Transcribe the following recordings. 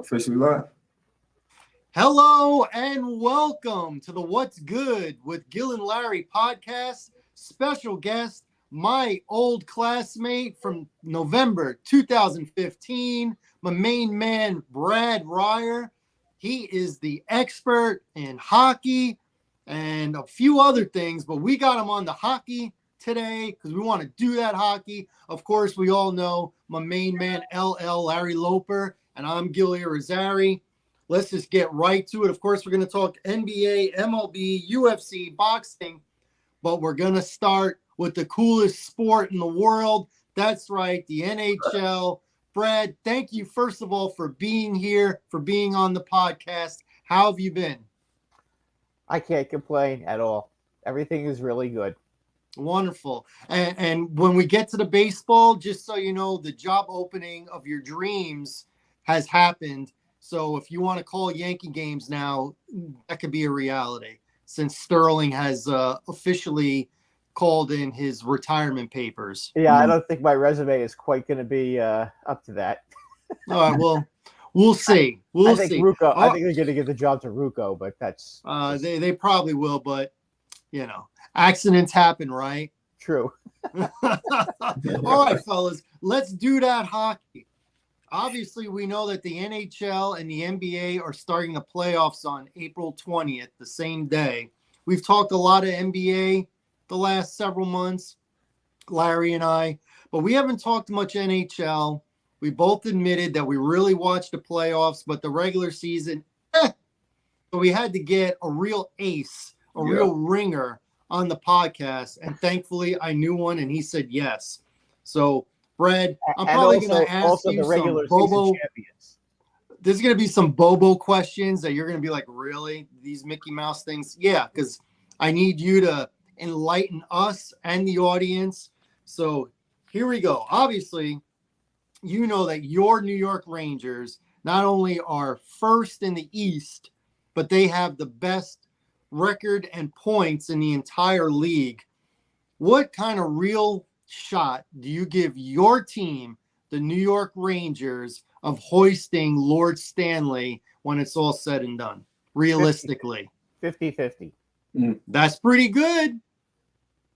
Officially live. Hello and welcome to the What's Good with Gil and Larry podcast. Special guest, my old classmate from November 2015, my main man, Brad Ryer. He is the expert in hockey and a few other things, but we got him on the hockey today because we want to do that hockey. Of course, we all know my main man, Larry Loper, and I'm Gil Irizarry. Let's just get right to it. Of course, we're going to talk NBA, MLB, UFC, boxing, but we're going to start with the coolest sport in the world. That's right, the NHL. Brad, thank you, first of all, for being here, for being on the podcast. How have you been? I can't complain at all. Everything is really good. Wonderful. And when we get to the baseball, just so you know, the job opening of your dreams has happened. So if you want to call Yankee games now, that could be a reality since Sterling has officially called in his retirement papers. Yeah, I don't think my resume is quite going to be up to that. All right, well, we'll see. I think Rucco. I think they're going to give the job to Rucco, but that's they probably will. But you know, accidents happen, right? True. All right, fellas, let's do that hockey. Obviously, we know that the NHL and the NBA are starting the playoffs on April 20th, the same day. We've talked a lot of NBA the last several months, Larry and I, but we haven't talked much NHL. We both admitted that we really watched the playoffs, but the regular season, so we had to get a real ace, real ringer on the podcast, and thankfully I knew one, and he said yes. So, Brad, I'm probably going to ask you some Bobo. There's going to be some Bobo questions that you're going to be like, really? These Mickey Mouse things? Yeah, because I need you to enlighten us and the audience. So here we go. Obviously, you know that your New York Rangers not only are first in the East, but they have the best record and points in the entire league. What kind of real shot do you give your team, the New York Rangers, of hoisting Lord Stanley when it's all said and done, realistically? 50-50. That's pretty good.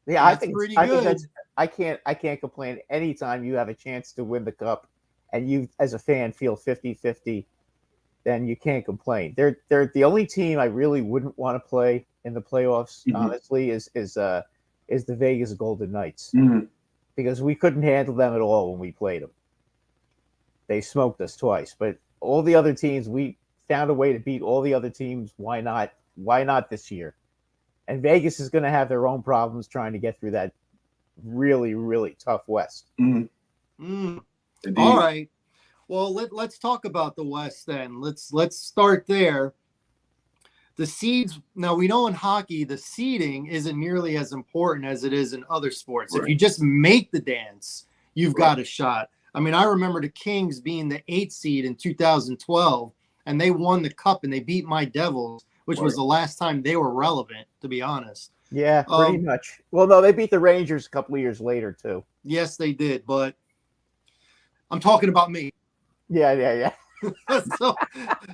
Yeah, I think that's, I can't complain. Anytime you have a chance to win the cup and you as a fan feel 50-50, then you can't complain. They're the only team I really wouldn't want to play in the playoffs, honestly, is the Vegas Golden Knights. Because we couldn't handle them at all when we played them. They smoked us twice. But all the other teams, we found a way to beat all the other teams. Why not? Why not this year? And Vegas is going to have their own problems trying to get through that really, really tough West. All right. Well, let's talk about the West then. Let's start there. The seeds, now we know in hockey, the seeding isn't nearly as important as it is in other sports. Right. If you just make the dance, you've got a shot. I mean, I remember the Kings being the 8th seed in 2012, and they won the cup and they beat my Devils, which was the last time they were relevant, to be honest. Yeah, pretty much. Well, no, they beat the Rangers a couple of years later, too. Yes, they did, but I'm talking about me. Yeah.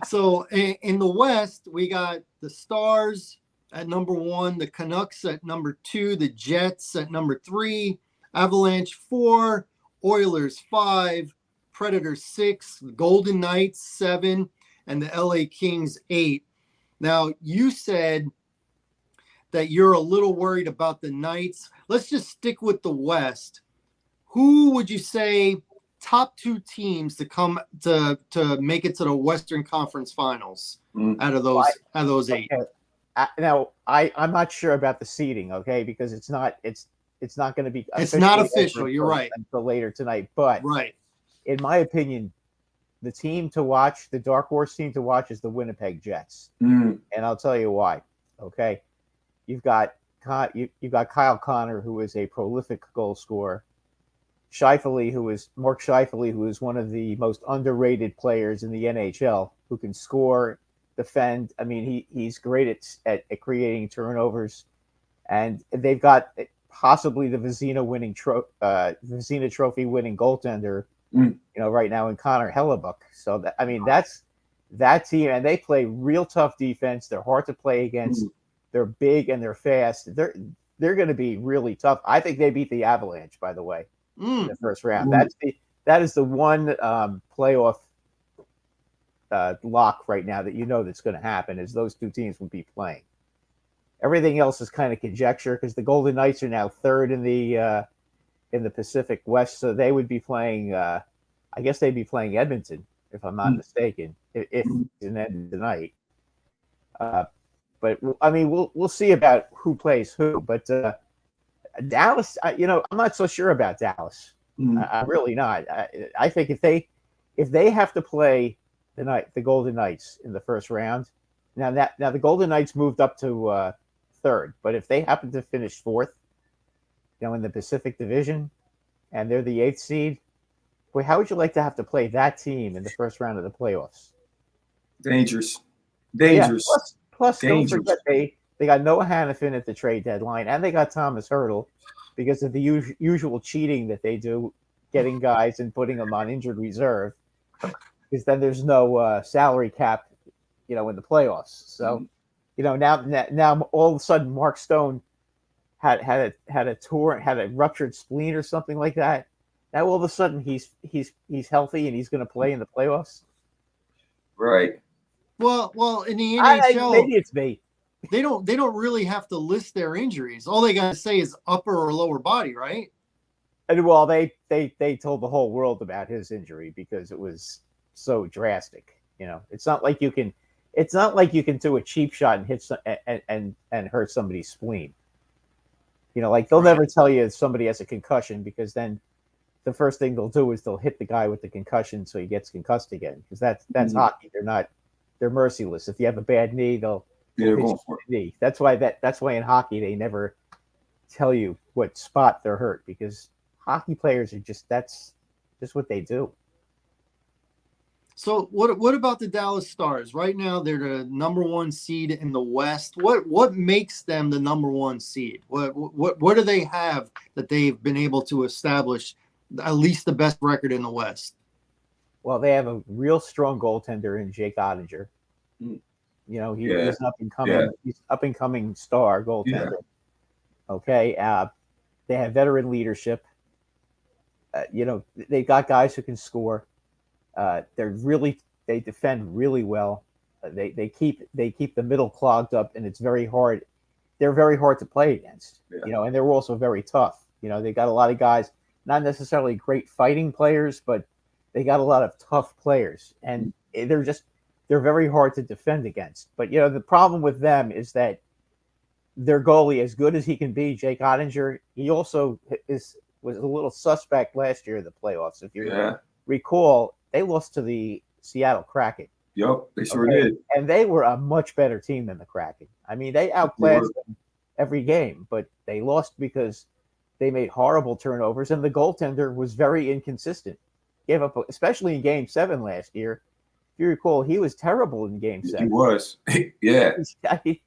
So in the West, we got the Stars at number 1, the Canucks at number 2, the Jets at number 3, Avalanche 4, Oilers 5, Predators 6, the Golden Knights 7, and the LA Kings 8. Now, you said that you're a little worried about the Knights. Let's just stick with the West. Who would you say top 2 teams to come to make it to the Western Conference Finals out of those 8? Okay. Now I'm not sure about the seeding, okay, because it's not going to be. It's not official. You're right. Until later tonight, but in my opinion, the team to watch, the dark horse team to watch, is the Winnipeg Jets, and I'll tell you why. Okay, you've got Kyle Connor, who is a prolific goal scorer. Mark Scheifele, who is one of the most underrated players in the NHL, who can score, defend. I mean, he's great at creating turnovers, and they've got possibly the Vezina Trophy winning goaltender, right now in Connor Hellebuck. So that's that team, and they play real tough defense. They're hard to play against. They're big and they're fast. They're going to be really tough. I think they beat the Avalanche, by the way, in the first round. That is the one playoff lock right now that that's going to happen, is those two teams will be playing. Everything else is kind of conjecture, because the Golden Knights are now third in the Pacific West, so they would be playing. I guess they'd be playing Edmonton, if I'm not mistaken, if it's an end tonight. But I mean, we'll see about who plays who. But Dallas, I'm not so sure about Dallas. I'm really not. I think if they have to play the Golden Knights in the first round, now the Golden Knights moved up to third, but if they happen to finish fourth, in the Pacific Division, and they're the 8th seed, boy, how would you like to have to play that team in the first round of the playoffs? Dangerous. Yeah, plus don't forget they got Noah Hannafin at the trade deadline, and they got Thomas Hertl because of the usual cheating that they do, getting guys and putting them on injured reserve, because then there's no salary cap, in the playoffs. So, now all of a sudden Mark Stone had a ruptured spleen or something like that. Now all of a sudden he's healthy and he's going to play in the playoffs. Right. Well, in the NHL, maybe it's me. They don't really have to list their injuries. All they got to say is upper or lower body, right? And well, they told the whole world about his injury because it was so drastic. It's not like you can do a cheap shot and hit and hurt somebody's spleen. Like they'll never tell you if somebody has a concussion, because then the first thing they'll do is they'll hit the guy with the concussion so he gets concussed again. Because that's hockey. They're merciless. If you have a bad knee, they'll hit you with the knee. That's why in hockey they never tell you what spot they're hurt, because hockey players are that's just what they do. So what about the Dallas Stars? Right now they're the number 1 seed in the West. What makes them the number 1 seed? What do they have that they've been able to establish at least the best record in the West? Well, they have a real strong goaltender in Jake Ottinger. He's an up and coming star goaltender. Yeah. Okay, they have veteran leadership. They've got guys who can score. They defend really well. They keep the middle clogged up, and it's very hard. They're very hard to play against. And they're also very tough. They got a lot of guys, not necessarily great fighting players, but they got a lot of tough players, and they're very hard to defend against. But the problem with them is that their goalie, as good as he can be, Jake Ottinger, he also was a little suspect last year in the playoffs. If you recall, they lost to the Seattle Kraken. Yep, they sure did. And they were a much better team than the Kraken. I mean, they outclassed them every game, but they lost because they made horrible turnovers, and the goaltender was very inconsistent. Gave up, especially in Game 7 last year. If you recall, he was terrible in Game 7. He was. Yeah. He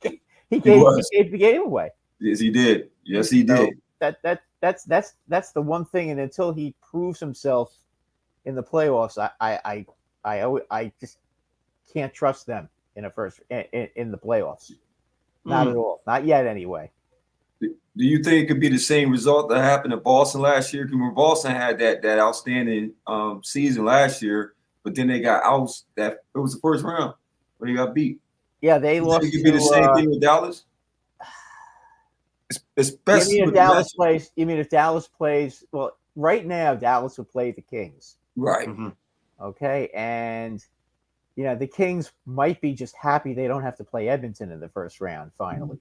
gave the game away. Yes, he did. Yes, he did. That's the one thing, and until he proves himself in the playoffs, I just can't trust them in the playoffs. Not at all. Not yet, anyway. Do you think it could be the same result that happened to Boston last year? Because when Boston had that outstanding season last year, but then they got out. It was the first round when they got beat. Yeah, they lost. It could be the same thing with Dallas. Especially if Dallas plays. You mean if Dallas plays? Well, right now Dallas would play the Kings. Right. Mm-hmm. Okay, and the Kings might be just happy they don't have to play Edmonton in the first round finally,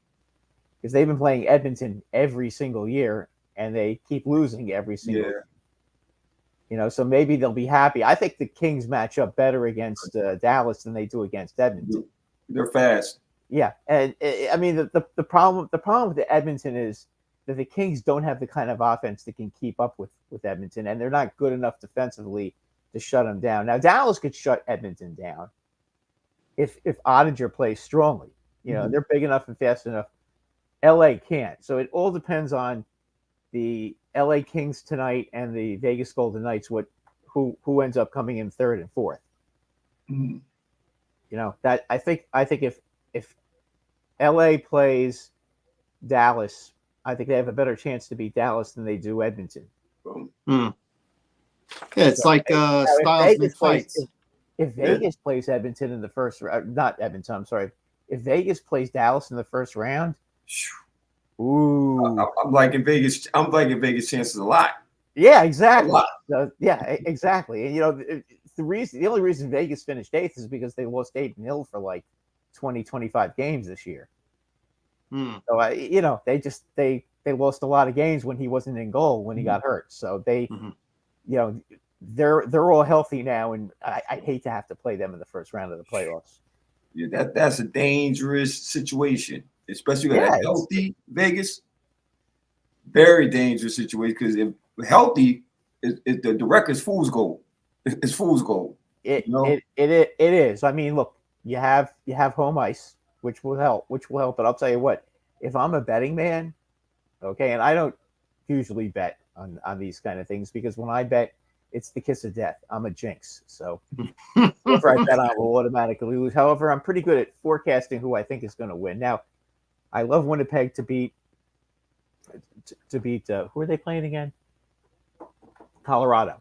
because they've been playing Edmonton every single year and they keep losing every single year. So maybe they'll be happy. I think the Kings match up better against Dallas than they do against Edmonton. They're fast. Yeah, and I mean the problem with the Edmonton is that the Kings don't have the kind of offense that can keep up with Edmonton, and they're not good enough defensively to shut them down. Now Dallas could shut Edmonton down if Ottinger plays strongly. They're big enough and fast enough. LA can't. So it all depends on the LA Kings tonight and the Vegas Golden Knights, who ends up coming in third and fourth. Mm-hmm. That I think if LA plays Dallas, I think they have a better chance to beat Dallas than they do Edmonton. Yeah, it's So, like styles make fights. If Vegas plays Edmonton in the first round, not Edmonton, I'm sorry. If Vegas plays Dallas in the first round, ooh, I'm liking Vegas. I'm liking Vegas chances a lot. Yeah, exactly. A lot. Exactly. And the only reason Vegas finished 8th is because they lost 8-0 for like 20, 25 games this year. So they lost a lot of games when he wasn't in goal when he got hurt. So they're all healthy now, and I hate to have to play them in the first round of the playoffs. Yeah, that's a dangerous situation, especially with a healthy Vegas. Very dangerous situation because if healthy, the record's fool's gold. It's fool's gold. It is. I mean, look, you have home ice, which will help. But I'll tell you what, if I'm a betting man, okay, and I don't usually bet on these kind of things because when I bet, it's the kiss of death. I'm a jinx, so whoever I bet on will automatically lose. However, I'm pretty good at forecasting who I think is going to win. Now, I love Winnipeg to beat. Who are they playing again? Colorado.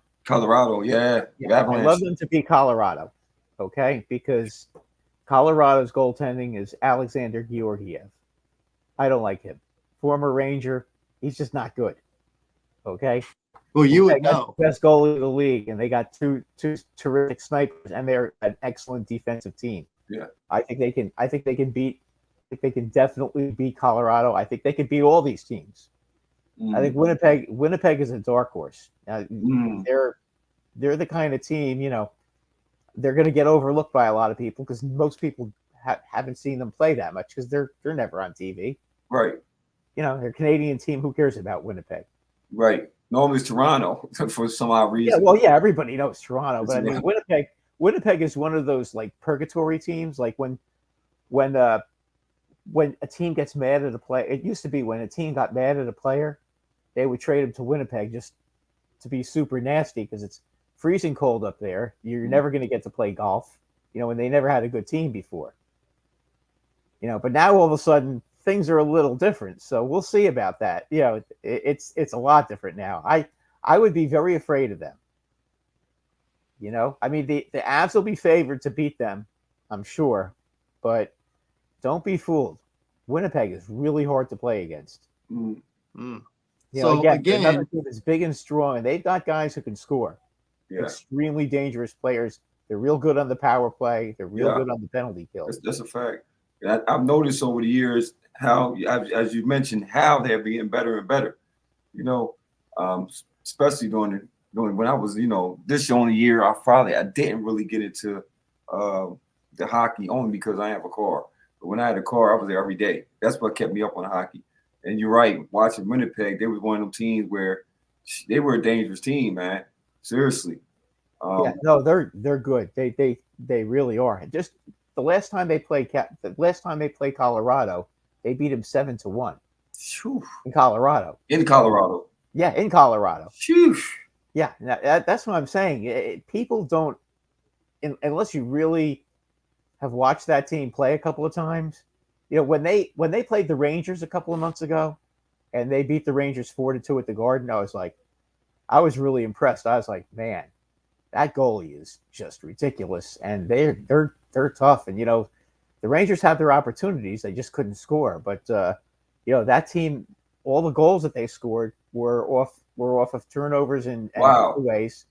Yeah. I love them to beat Colorado, okay? Because Colorado's goaltending is Alexander Georgiev. I don't like him. Former Ranger, he's just not good, okay? Well, you would know. Best goalie of the league, and they got two terrific snipers, and they're an excellent defensive team. Yeah, I think they can definitely beat Colorado. I think they can beat all these teams. I think Winnipeg is a dark horse. They're the kind of team, they're going to get overlooked by a lot of people because most people haven't seen them play that much because they're never on TV. Right. They're a Canadian team. Who cares about Winnipeg? Right. Normally it's Toronto for some odd reason. Everybody knows Toronto, but I mean Winnipeg is one of those like purgatory teams. Like when a team gets mad at a player, it used to be when a team got mad at a player, they would trade him to Winnipeg just to be super nasty because it's freezing cold up there. You're never going to get to play golf, and they never had a good team before. But now all of a sudden things are a little different. So we'll see about that. It's a lot different now. I would be very afraid of them. I mean, the Avs will be favored to beat them, I'm sure, but don't be fooled. Winnipeg is really hard to play against. So again, another team is big and strong, and they've got guys who can score. Yeah. Extremely dangerous players. They're real good on the power play. They're real good on the penalty kill. That's a fact. I've noticed over the years how, as you mentioned, how they're getting better and better. Especially during when I was, this only year I didn't really get into the hockey only because I have a car. But when I had a car, I was there every day. That's what kept me up on hockey. And you're right, watching Winnipeg, they was one of them teams where they were a dangerous team, man. Seriously. They're good. They really are. Just the last time they played Colorado, they beat them 7-1 in Colorado. In Colorado. Yeah, in Colorado. Phew. Yeah, that's what I'm saying. People don't, unless you really have watched that team play a couple of times. When they played the Rangers a couple of months ago, and they beat the Rangers 4-2 at the Garden, I was really impressed. I was like, man, that goalie is just ridiculous, and they're tough. And the Rangers had their opportunities; they just couldn't score. But that team, all the goals that they scored were off of turnovers and ways.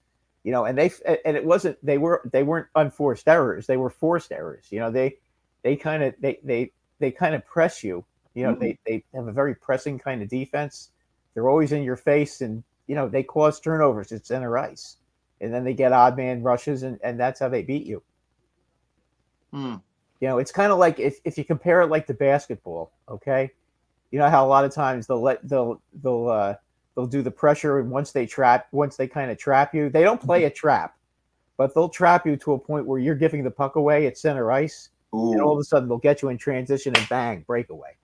And it wasn't they weren't unforced errors; they were forced errors. They kind of press you. They have a very pressing kind of defense. They're always in your face, and they cause turnovers at center ice, and then they get odd man rushes, and that's how they beat you. It's kind of like if you compare it like to basketball, okay? How a lot of times they'll do the pressure, and once they kind of trap you, they don't play a trap, but they'll trap you to a point where you're giving the puck away at center ice. Ooh. And all of a sudden they'll get you in transition and bang, breakaway.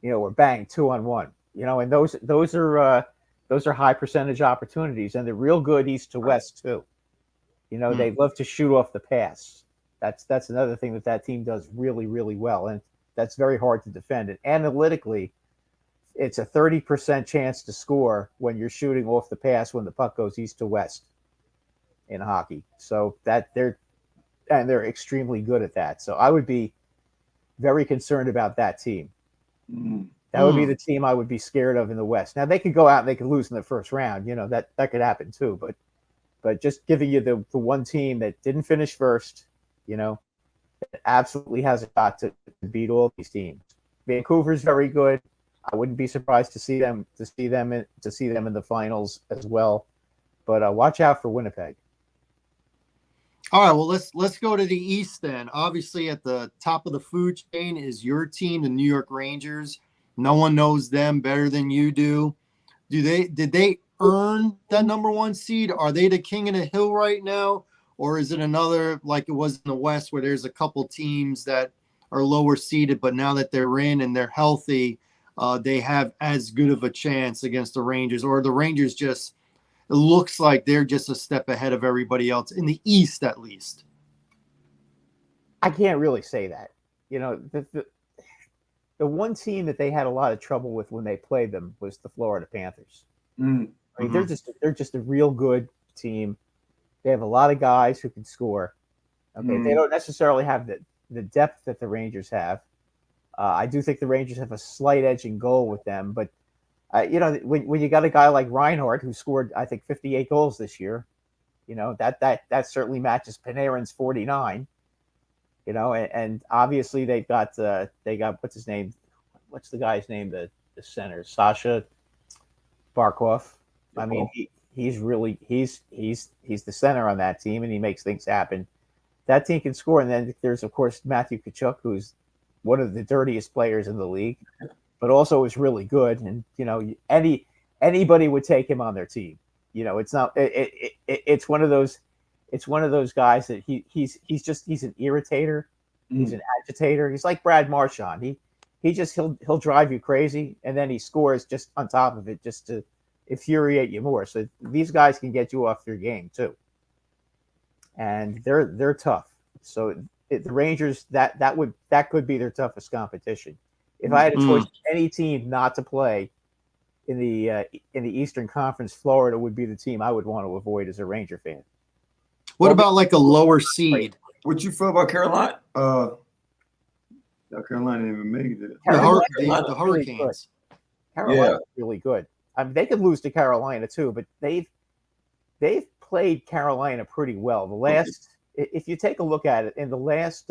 Or bang, 2-on-1. And those are high percentage opportunities, and they're real good east to west too. They love to shoot off the pass. That's another thing that team does really, really well, and that's very hard to defend. And analytically, it's a 30% chance to score when you're shooting off the pass when the puck goes east to west in hockey. So they're extremely good at that. So I would be very concerned about that team. That would be the team I would be scared of in the West. Now they could go out and they could lose in the first round. That could happen too. But just giving you the one team that didn't finish first, that absolutely has a shot to beat all these teams. Vancouver's very good. I wouldn't be surprised to see them in the finals as well. But watch out for Winnipeg. All right, well let's go to the East then. Obviously, at the top of the food chain is your team, the New York Rangers. No one knows them better than you do. Did they earn that number one seed? Are they the king of the hill right now, or is it another like it was in the West where there's a couple teams that are lower seeded, but now that they're in and they're healthy, they have as good of a chance against the Rangers, or the Rangers just it looks like they're just a step ahead of everybody else in the East, at least? I can't really say that. The one team that they had a lot of trouble with when they played them was the Florida Panthers. I mean, they're just a real good team. They have a lot of guys who can score. Okay, they don't necessarily have the depth that the Rangers have. I do think the Rangers have a slight edge in goal with them, but when you got a guy like Reinhart who scored, I think, 58 goals this year, that certainly matches Panarin's 49. And obviously they got what's his name? What's the guy's name? The center, Sasha Barkov. I mean, he's the center on that team, and he makes things happen. That team can score, and then there's of course Matthew Tkachuk, who's one of the dirtiest players in the league, but also is really good. And anybody would take him on their team. It's not. It's one of those. It's one of those guys that he's an irritator. He's an agitator. He's like Brad Marchand. He'll drive you crazy, and then he scores just on top of it just to infuriate you more. So these guys can get you off your game too, and they're tough. So the Rangers that could be their toughest competition. If I had a choice of any team not to play in the Eastern Conference, Florida would be the team I would want to avoid as a Ranger fan. What about like a lower seed? What you feel about Carolina? Carolina didn't even make it. The Hurricanes. Carolina's really good. I mean, they could lose to Carolina too, but they've played Carolina pretty well. If you take a look at it, in the last,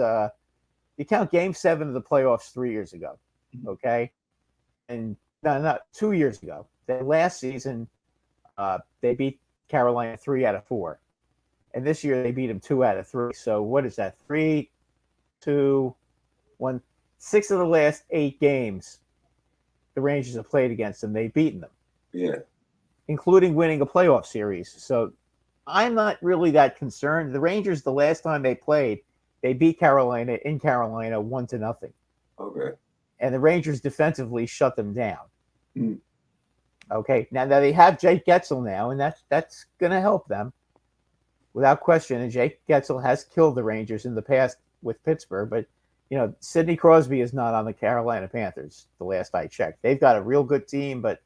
you count Game 7 of the playoffs 3 years ago, okay, and not 2 years ago. The last season, they beat Carolina 3 out of 4. And this year they beat them 2 out of 3. So what is that? 3, 2, 1. 6 of the last 8 games the Rangers have played against them, they've beaten them. Yeah. Including winning a playoff series. So I'm not really that concerned. The Rangers, the last time they played, they beat Carolina in Carolina 1-0. Okay. And the Rangers defensively shut them down. Okay. Now they have Jake Getzel now, and that's going to help them. Without question, and Jake Getzel has killed the Rangers in the past with Pittsburgh, but Sidney Crosby is not on the Carolina Panthers. The last I checked, they've got a real good team, but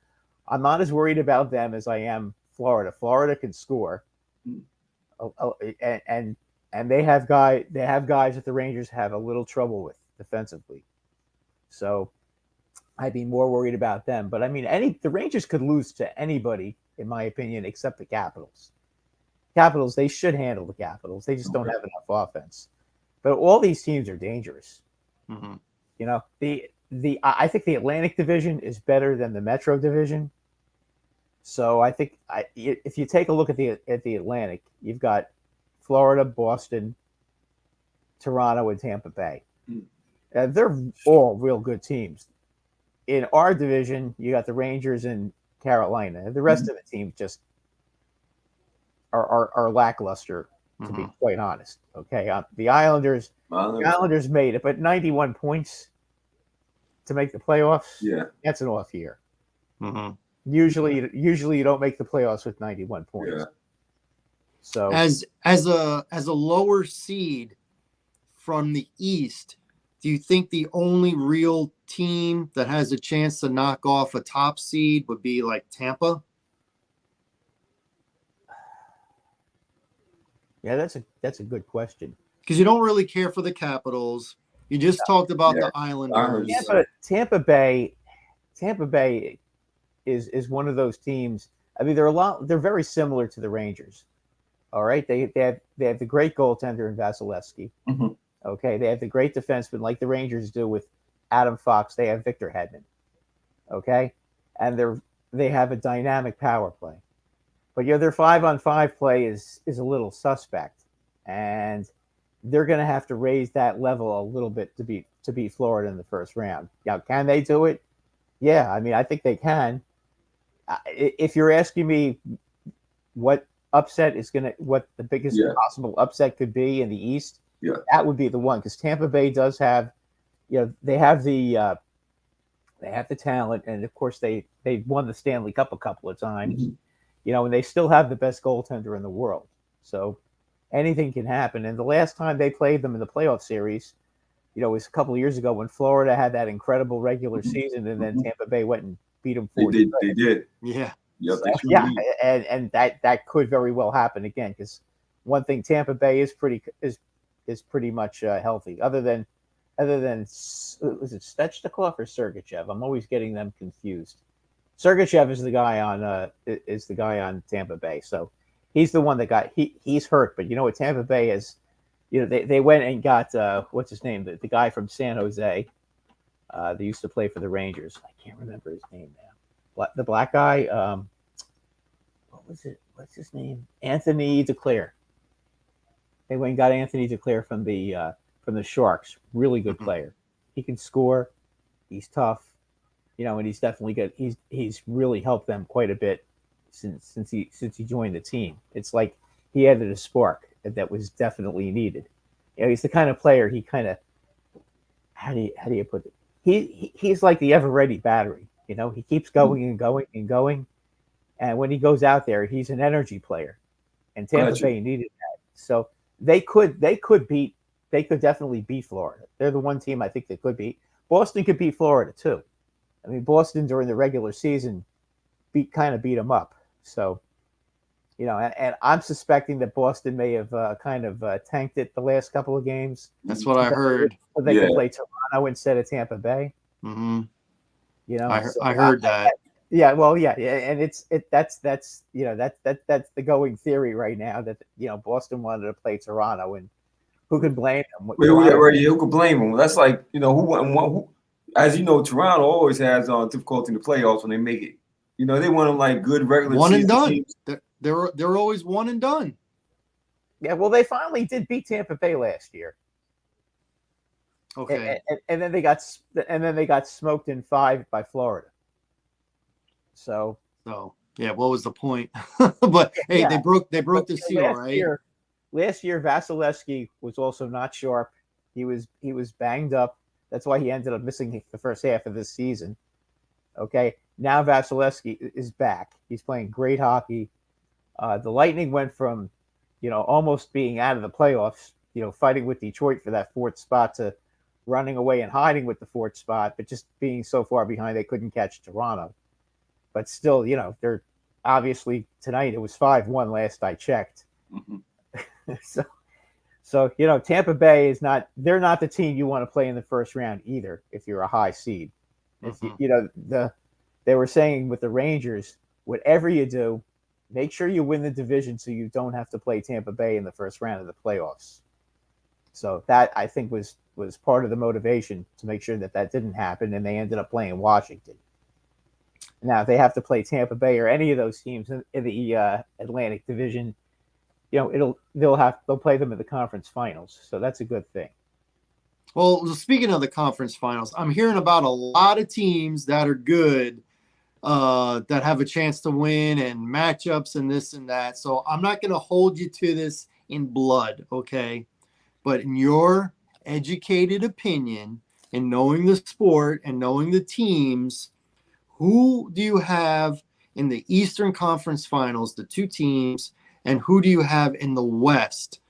I'm not as worried about them as I am Florida. Florida can score, and they have guys that the Rangers have a little trouble with defensively. So I'd be more worried about them. But I mean, the Rangers could lose to anybody, in my opinion, except the Capitals. Capitals, they should handle the Capitals. They just don't have enough offense. But all these teams are dangerous. I think the Atlantic Division is better than the Metro Division. So I think if you take a look at the Atlantic, you've got Florida, Boston, Toronto, and Tampa Bay. They're all real good teams. In our division, you got the Rangers and Carolina. The rest of the teams just are lackluster, to be quite honest. Okay, the Islanders made it, but 91 points to make the playoffs. Yeah, that's an off year. Usually you don't make the playoffs with 91 points. Yeah. So as a lower seed, from the East, do you think the only real team that has a chance to knock off a top seed would be like Tampa? Yeah, that's a good question. Because you don't really care for the Capitals. You just talked about the Islanders. Tampa Bay is one of those teams. I mean, they're very similar to the Rangers. All right. They have the great goaltender in Vasilevsky. Mm-hmm. Okay. They have the great defenseman like the Rangers do with Adam Fox. They have Victor Hedman. Okay. And they have a dynamic power play. But their 5-on-5 play is a little suspect. And they're going to have to raise that level a little bit to beat Florida in the first round. Now, can they do it? Yeah, I mean, I think they can. If you're asking me what the biggest possible upset could be in the East, that would be the one, because Tampa Bay does have, they have the talent, and of course they won the Stanley Cup a couple of times, and they still have the best goaltender in the world. So anything can happen. And the last time they played them in the playoff series, it was a couple of years ago when Florida had that incredible regular season, and then Tampa Bay went and beat them 4-3. They did. Yeah. Yep, and that could very well happen again, because one thing, Tampa Bay is pretty much healthy. Other than was it Svechnikov or Sergachev? I'm always getting them confused. Sergachev is the guy on Tampa Bay, so he's the one that he's hurt. But what Tampa Bay is, they went and got what's his name, the guy from San Jose, they used to play for the Rangers. I can't remember his name now. The black guy, what was it? What's his name? Anthony Duclair. They went and got Anthony Duclair from the Sharks. Really good player. He can score. He's tough. And he's definitely good. He's really helped them quite a bit since he joined the team. It's like he added a spark that was definitely needed. He's the kind of player. He kind of, how do you put it? He's like the ever-ready battery. He keeps going and going and going, and when he goes out there, he's an energy player. And Tampa Bay needed that, so they could definitely beat Florida. They're the one team I think they could beat. Boston could beat Florida too. I mean, Boston during the regular season beat them up. So, and I'm suspecting that Boston may have tanked it the last couple of games. That's what I heard. So they could play Toronto instead of Tampa Bay. Mm-hmm. I heard that. Yeah, well, yeah, and that's the going theory right now, that Boston wanted to play Toronto, and who could blame them? Who could blame them? That's like who as you know, Toronto always has difficulty in the playoffs when they make it. They want them like good regular one and done. Teams. They're always one and done. Yeah, well, they finally did beat Tampa Bay last year. Okay, and then they got smoked in 5 by Florida. So yeah, what was the point? But hey, they broke the seal, right? Last year, Vasilevsky was also not sharp. He was banged up. That's why he ended up missing the first half of this season. Okay, now Vasilevsky is back. He's playing great hockey. The Lightning went from, almost being out of the playoffs, fighting with Detroit for that 4th spot, to running away and hiding with the 4th spot, but just being so far behind they couldn't catch Toronto. But still, they're obviously tonight it was 5-1 last I checked. Mm-hmm. So Tampa Bay they're not the team you want to play in the first round either if you're a high seed. If they were saying with the Rangers, whatever you do, make sure you win the division so you don't have to play Tampa Bay in the first round of the playoffs. So that, I think, was part of the motivation to make sure that didn't happen, and they ended up playing Washington. Now, if they have to play Tampa Bay or any of those teams in the Atlantic Division, they'll play them in the conference finals. So that's a good thing. Well, speaking of the conference finals, I'm hearing about a lot of teams that are good, that have a chance to win, and matchups and this and that. So I'm not going to hold you to this in blood, okay? But in your educated opinion, and knowing the sport and knowing the teams, who do you have in the Eastern Conference Finals, the 2 teams, and who do you have in the West,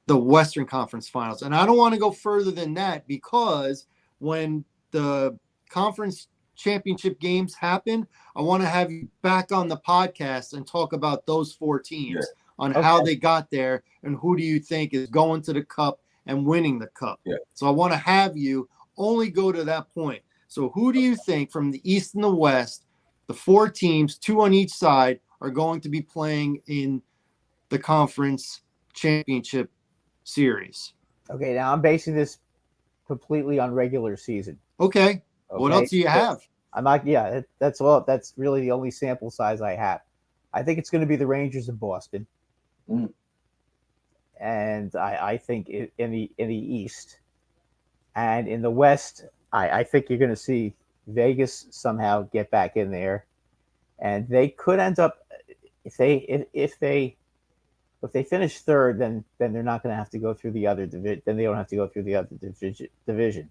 the Western Conference Finals. And I don't want to go further than that because when the conference championship games happen, I want to have you back on the podcast and talk about those 4 teams on how they got there and who do you think is going to the cup and winning the cup. Yeah. So I want to have you only go to that point. So who do you think from the East and the West, the 4 teams, 2 on each side, are going to be playing in the conference championship series? Okay, now I'm basing this completely on regular season. Okay. What else do you have? I'm not. Yeah, that's all. That's really the only sample size I have. I think it's going to be the Rangers of Boston, and I think in the East, and in the West, I think you're going to see Vegas somehow get back in there, and they could end up if they finish third, then they're not going to have to go through the other division. Then they don't have to go through the other division.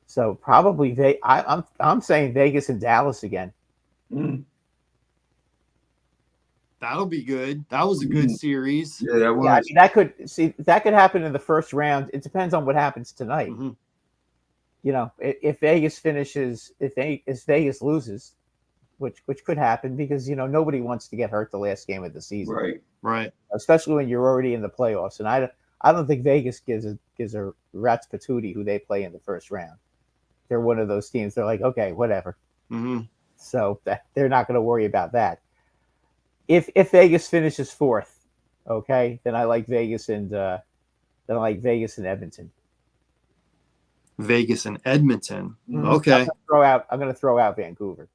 So probably I'm saying Vegas and Dallas again. That'll be good. That was a good series. Yeah, that was. Yeah, I mean, that could happen in the first round. It depends on what happens tonight. Mm-hmm. You know, if Vegas loses, which could happen because nobody wants to get hurt the last game of the season, right? Especially when you're already in the playoffs. And I don't think Vegas gives a rat's patootie who they play in the first round. They're one of those teams. They're like, okay, whatever. Mm-hmm. So they're not going to worry about that. If Vegas finishes 4th, okay, then I like Vegas and Edmonton. Vegas and Edmonton. Mm-hmm. Okay. I'm going to throw out Vancouver.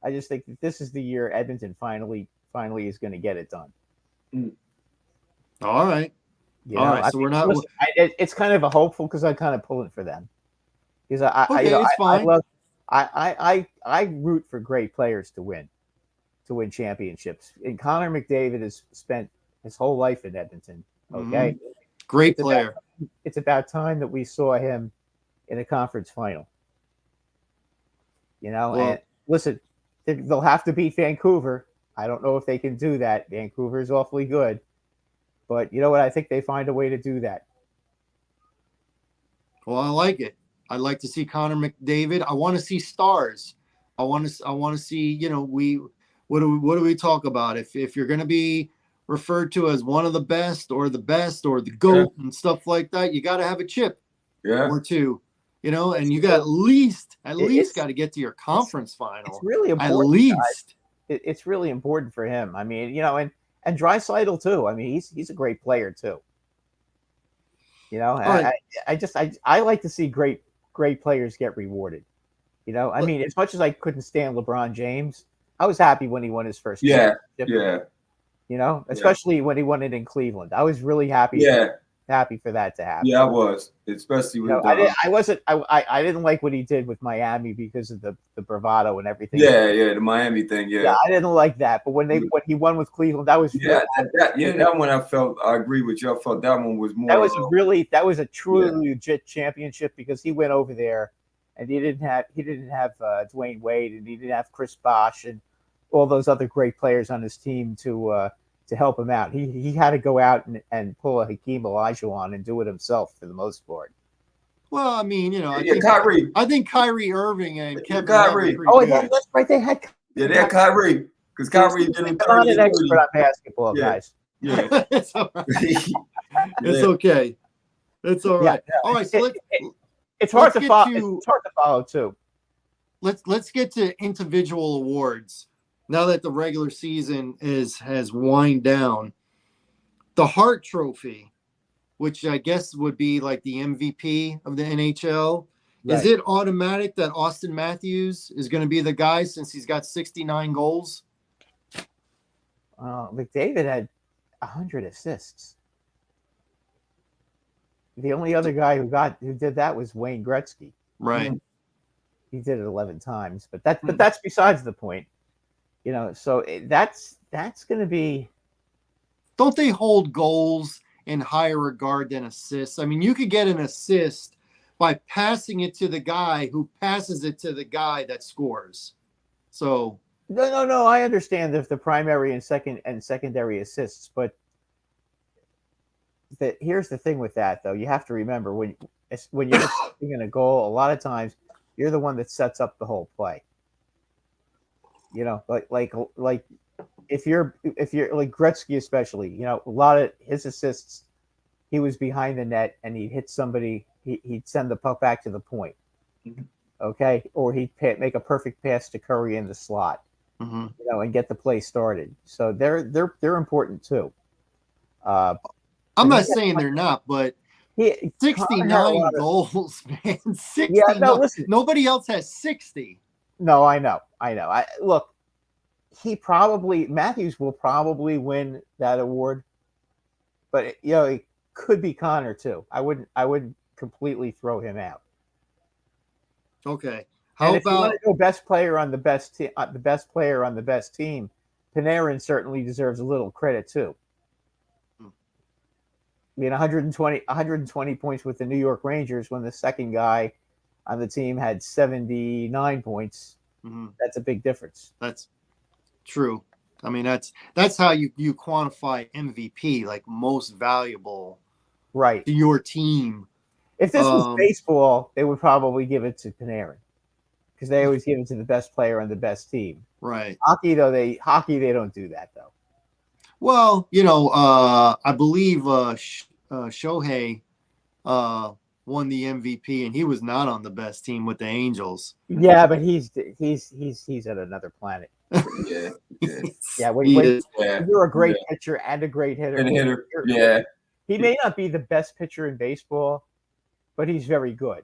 I just think that this is the year Edmonton finally is going to get it done. All right. All right. So we're not. Listen, it's kind of a hopeful because I'm kind of pulling for them. Because it's fine. I root for great players to win championships. And Connor McDavid has spent his whole life in Edmonton. Okay, great player. It's about time that we saw him in a conference final. And listen, they'll have to beat Vancouver. I don't know if they can do that. Vancouver is awfully good, but you know what? I think they find a way to do that. Well, I like it. I'd like to see Connor McDavid. I want to see stars. I want to see, what do we talk about? If you're going to be referred to as one of the best or the GOAT and stuff like that, you got to have a chip or 2, and you got at least got to get to your conference final. It's really important. At least. It's really important for him. I mean, and Draisaitl too. I mean, he's a great player too. Right. I like to see great players get rewarded. I mean, as much as I couldn't stand LeBron James, I was happy when he won his first championship. Yeah. Especially when he won it in Cleveland. I was really happy. Happy for that to happen. Yeah, I was, especially with. I didn't like what he did with Miami because of the bravado and everything. Yeah, the Miami thing. Yeah, I didn't like that. But when he won with Cleveland, that was that one I agree with you. I felt that one was more. That was a truly legit championship because he went over there and he didn't have Dwayne Wade and he didn't have Chris Bosh and all those other great players on his team to help him out. He had to go out and pull a Hakeem Olajuwon and do it himself for the most part. Well, I mean, I think Kyrie Irving and Kevin Kyrie. That's right. They had Kyrie because Kyrie didn't. I'm not an expert on basketball, guys. Yeah, it's all right. It's okay. It's all right. Yeah. All right. So it's hard to follow. It's hard to follow too. Let's get to individual awards. Now that the regular season has wind down, the Hart Trophy, which I guess would be like the MVP of the NHL, is it automatic that Austin Matthews is going to be the guy since he's got 69 goals? McDavid had 100 assists. The only other guy who did that was Wayne Gretzky. Right. He did it 11 times, but that's besides the point. So that's going to be. Don't they hold goals in higher regard than assists? I mean, you could get an assist by passing it to the guy who passes it to the guy that scores. So no. I understand the primary and secondary assists, but here's the thing with that though. You have to remember when you're in a goal, a lot of times you're the one that sets up the whole play. You know, like if you're like Gretzky especially, you know, a lot of his assists, he was behind the net and he'd hit somebody, he'd send the puck back to the point. Okay, or he'd make a perfect pass to Curry in the slot, you know, and get the play started. So they're important too. I'm not saying they're not, but 69 goals, man. 60. Yeah, no, listen. Nobody else has 60. No, I know. Look, Matthews will probably win that award, but you know, it could be Connor too. I wouldn't completely throw him out. Okay. If you want to go best player on the best team, Panarin certainly deserves a little credit too. I mean, 120 points with the New York Rangers when the second guy on the team had 79 points. That's a big difference. That's true. I mean, that's how you quantify MVP, like most valuable, right, to your team. If this was baseball, they would probably give it to Panarin because they always give it to the best player on the best team. Right. Hockey, though, they don't do that though. Well, you know, I believe Shohei won the MVP, and he was not on the best team with the Angels. Yeah, but he's at another planet. Yeah. When you're a great pitcher and a great hitter, he may not be the best pitcher in baseball, but he's very good.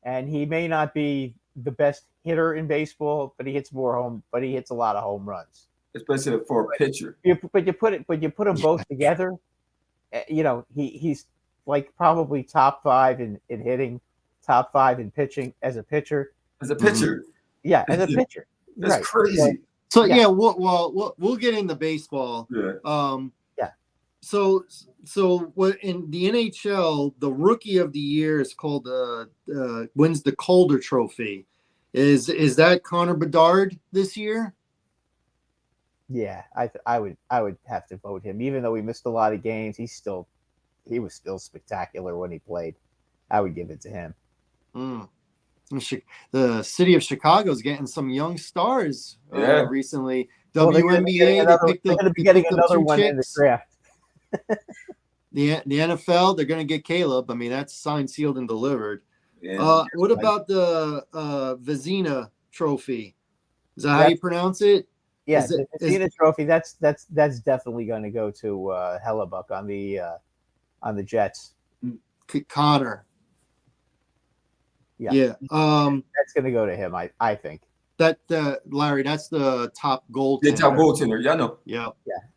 And he may not be the best hitter in baseball, but he hits a lot of home runs. Especially for a pitcher. But you put them both together, you know, he's like probably top 5 in hitting, top 5 in pitching as a pitcher. As a pitcher. Yeah, as a pitcher. That's crazy. So yeah, we'll get into baseball. Yeah. So what in the NHL, the rookie of the year is called wins the Calder Trophy. Is that Connor Bedard this year? Yeah, I would have to vote him, even though he missed a lot of games. He was still spectacular when he played. I would give it to him. The city of Chicago is getting some young stars recently. WNBA, they're going to be getting another one in the draft. The NFL, they're going to get Caleb. I mean, that's signed, sealed, and delivered. What about the Vezina Trophy? Is that how you pronounce it? Yeah, the Vezina Trophy. That's definitely going to go to Hellebuck on the Jets. Connor. Yeah. That's going to go to him. I think. Larry, that's the top goaltender. The top goaltender. Yeah, I know.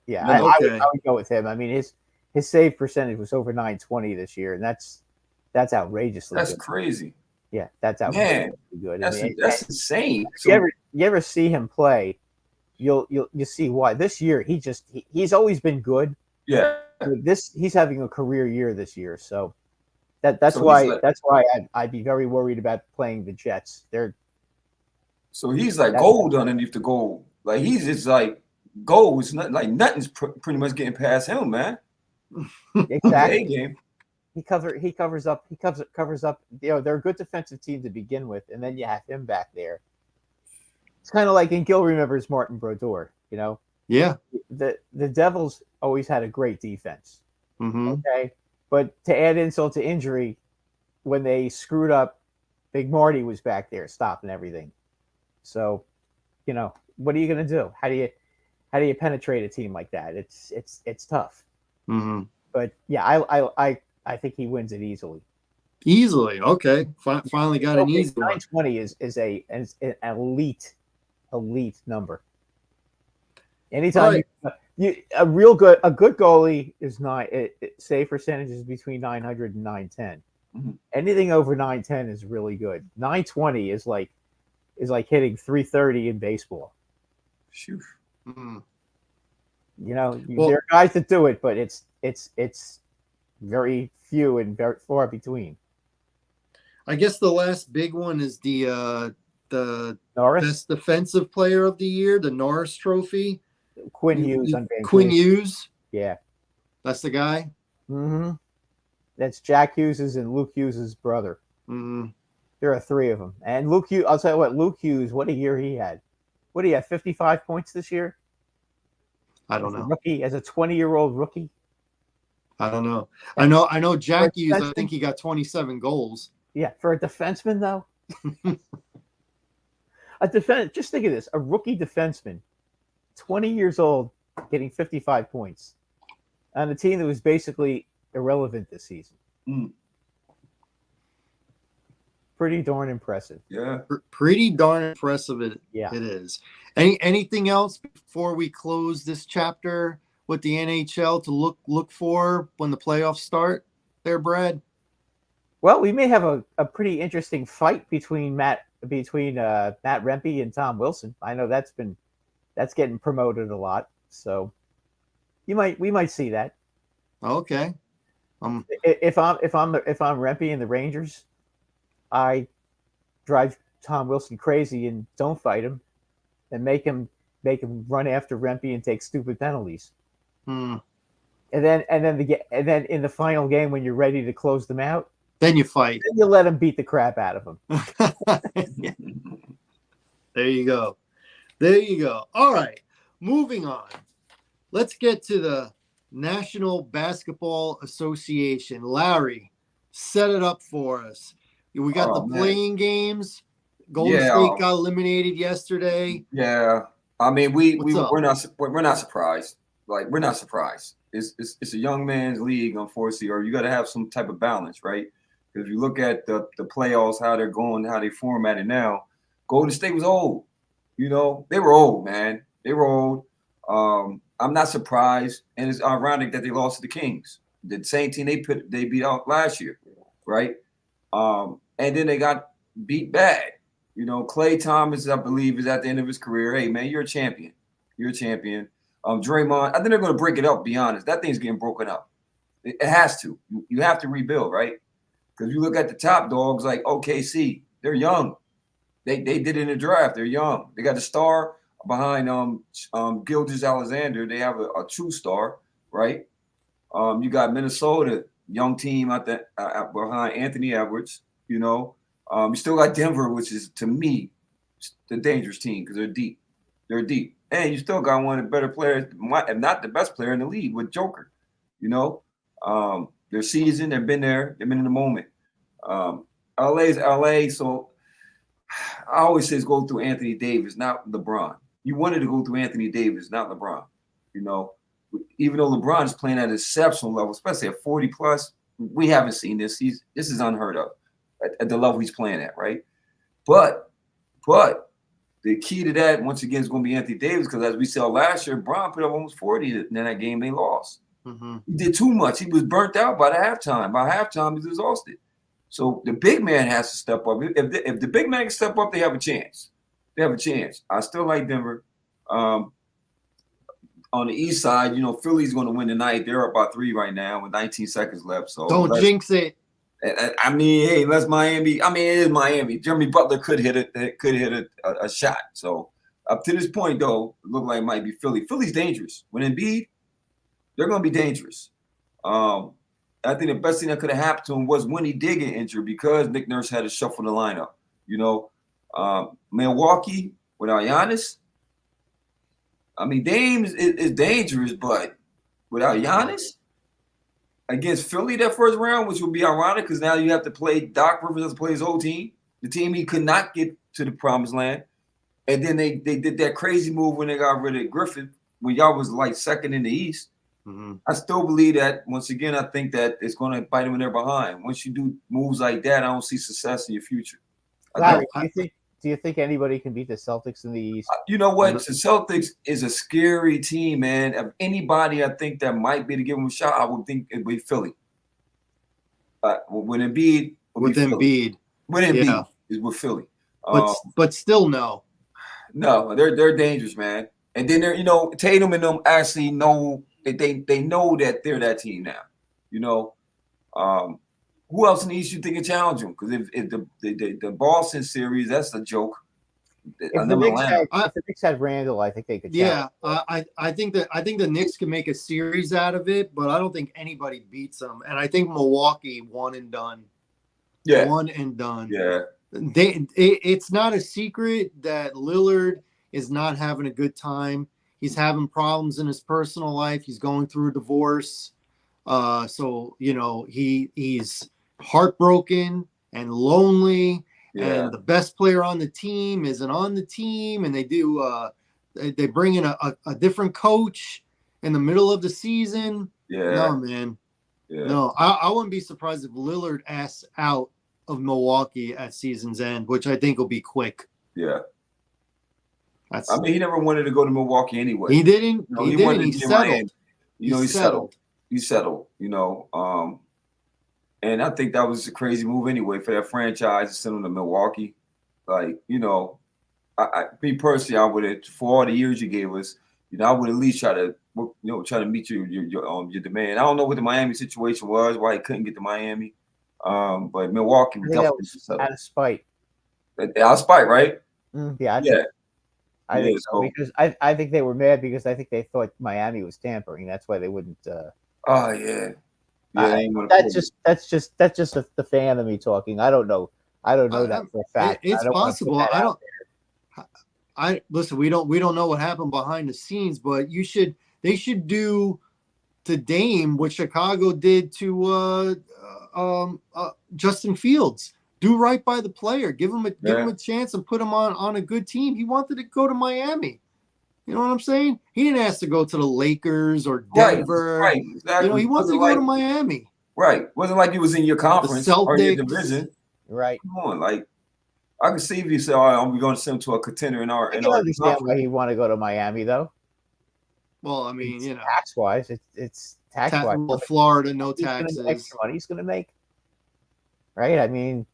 Yeah. I would go with him. I mean, his save percentage was over 920 this year, and that's outrageously good. Crazy. Yeah, that's outrageously good. That's insane. You ever see him play, you'll see why. This year he's always been good. Yeah. He's having a career year this year, so that's why I'd be very worried about playing the Jets. So he's like gold underneath the goal. Like he's just like gold. It's not like nothing's pretty much getting past him, man. Exactly. He covers up. You know, they're a good defensive team to begin with, and then you have him back there. It's kind of like, and Gil remembers Martin Brodeur. You know. Yeah. The Devils always had a great defense. Mm-hmm. Okay, but to add insult to injury, when they screwed up, Big Marty was back there stopping everything. So, you know, what are you going to do? How do you penetrate a team like that? It's tough. Mm-hmm. But yeah, I think he wins it easily. Easily, okay. Finally got an easy one. 920 is an elite number. Anytime a good goalie is save percentage is between 900 and 910. Mm-hmm. Anything over 910 is really good. 920 is like hitting 330 in baseball. Shoot. Mm-hmm. You know, there are guys that do it, but it's very few and very far between. I guess the last big one is the Norris? Best Defensive Player of the Year, the Norris Trophy. Quinn Hughes on Vancouver. Quinn Hughes. Yeah. That's the guy? Mm-hmm. That's Jack Hughes's and Luke Hughes's brother. Mm-hmm. There are three of them. And Luke Hughes, I'll tell you what, Luke Hughes, what a year he had. What do you have, 55 points this year? I don't As a know. rookie, as a 20-year-old rookie? I don't know. And I know Jack Hughes, I think he got 27 goals. Yeah, for a defenseman, though. Just think of this. A rookie defenseman, 20 years old, getting 55 points on a team that was basically irrelevant this season. Mm. Pretty darn impressive. Yeah. Pretty darn impressive it is. Anything else before we close this chapter with the NHL to look for when the playoffs start there, Brad? Well, we may have a pretty interesting fight between Matt Rempe and Tom Wilson. I know that's getting promoted a lot, so we might see that. Okay. If I'm Rempe and the Rangers, I drive Tom Wilson crazy and don't fight him, and make him run after Rempe and take stupid penalties. Hmm. And then in the final game when you're ready to close them out, then you fight. Then you let him beat the crap out of him. There you go. There you go. All right. Moving on. Let's get to the National Basketball Association. Larry, set it up for us. We got the playing games. Golden State got eliminated yesterday. Yeah. I mean, we're not surprised. Like, we're not surprised. It's a young man's league, unfortunately, or you got to have some type of balance, right? Because if you look at the playoffs, how they're going, how they formatted now, Golden State was old. You know, they were old, man. They were old. I'm not surprised, and it's ironic that they lost to the Kings, the same team they beat out last year, right? And then they got beat bad. You know, Klay Thomas, I believe, is at the end of his career. Hey, man, you're a champion. You're a champion. Draymond, I think they're going to break it up, be honest. That thing's getting broken up. It has to. You have to rebuild, right? Because you look at the top dogs like OKC, they're young. They did it in the draft. They're young. They got a star behind Gilgeous-Alexander. They have a true star, right? You got Minnesota, young team behind Anthony Edwards. You know, you still got Denver, which is to me the dangerous team because they're deep. They're deep, and you still got one of the better players, if not the best player in the league, with Joker. You know, they're seasoned. They've been there. They've been in the moment. LA's LA, so I always say go through Anthony Davis, not LeBron. You wanted to go through Anthony Davis, not LeBron. You know, even though LeBron is playing at an exceptional level, especially at 40 plus, we haven't seen this. This is unheard of at the level he's playing at, right? But the key to that, once again, is going to be Anthony Davis, because as we saw last year, Bron put up almost 40 in that game they lost. Mm-hmm. He did too much. He was burnt out by the halftime. By halftime, he was exhausted. So the big man has to step up. If the big man can step up, they have a chance. They have a chance. I still like Denver. On the east side, you know, Philly's going to win tonight. They're up by 3 right now with 19 seconds left. So don't jinx it. I mean, hey, let's Miami. I mean, it is Miami. Jimmy Butler could hit a shot. So up to this point, though, it looked like it might be Philly. Philly's dangerous. When Embiid, they're going to be dangerous. I think the best thing that could have happened to him was when he did get injured, because Nick Nurse had to shuffle the lineup. You know, Milwaukee without Giannis. I mean, Dame is dangerous, but without Giannis against Philly that first round, which would be ironic because now you have to play Doc Rivers has to play his whole team, the team he could not get to the promised land. And then they did that crazy move when they got rid of Griffin, when y'all was like second in the East. Mm-hmm. I still believe that, once again, I think that it's going to bite them in their behind. Once you do moves like that, I don't see success in your future. Larry, do you think anybody can beat the Celtics in the East? You know what? The Celtics is a scary team, man. Of anybody I think that might be to give them a shot, I would think it would be Philly. With Embiid. With Embiid. Is with Philly. But still no. No, they're dangerous, man. And then they're, you know, Tatum and them actually know that they know that they're that team now. You know, who else in the East you think can challenge them? Because if the Boston series, that's a joke. If them the Knicks Atlanta. had, if the Knicks had Randall, I think they could. Yeah, I think the Knicks can make a series out of it, but I don't think anybody beats them. And I think Milwaukee one and done. Yeah. One and done. Yeah. It's not a secret that Lillard is not having a good time. He's having problems in his personal life. He's going through a divorce. So he's heartbroken and lonely. Yeah. And the best player on the team isn't on the team, and they bring in a different coach in the middle of the season. Yeah. No, man. Yeah. No, I wouldn't be surprised if Lillard asks out of Milwaukee at season's end, which I think will be quick. Yeah. I mean, he never wanted to go to Milwaukee anyway. He didn't. He didn't. He settled. He settled. He settled. And I think that was a crazy move anyway for that franchise to send him to Milwaukee. Like, me personally, I would have, for all the years you gave us, I would at least try to meet your demand. I don't know what the Miami situation was, why he couldn't get to Miami. But Milwaukee was definitely out of spite. Out of spite, right? Yeah. I think so, because I think they were mad because I think they thought Miami was tampering. That's why they wouldn't. Oh yeah. That's just the fan of me talking. I don't know that for a fact. It's possible. Listen. We don't know what happened behind the scenes, but they should do to Dame what Chicago did to Justin Fields. Do right by the player. Give him a chance and put him on a good team. He wanted to go to Miami. You know what I'm saying? He didn't ask to go to the Lakers or Denver. Right. Exactly. He wanted to go to Miami. Right. Wasn't like he was in your conference or your division. Right. Come on, like I can see if you say, "All right, we're going to send him to a contender in our." I can understand why he want to go to Miami, though. Well, I mean, tax wise, it's tax wise. Well, Florida, no taxes. Extra money he's going to make. Right. I mean,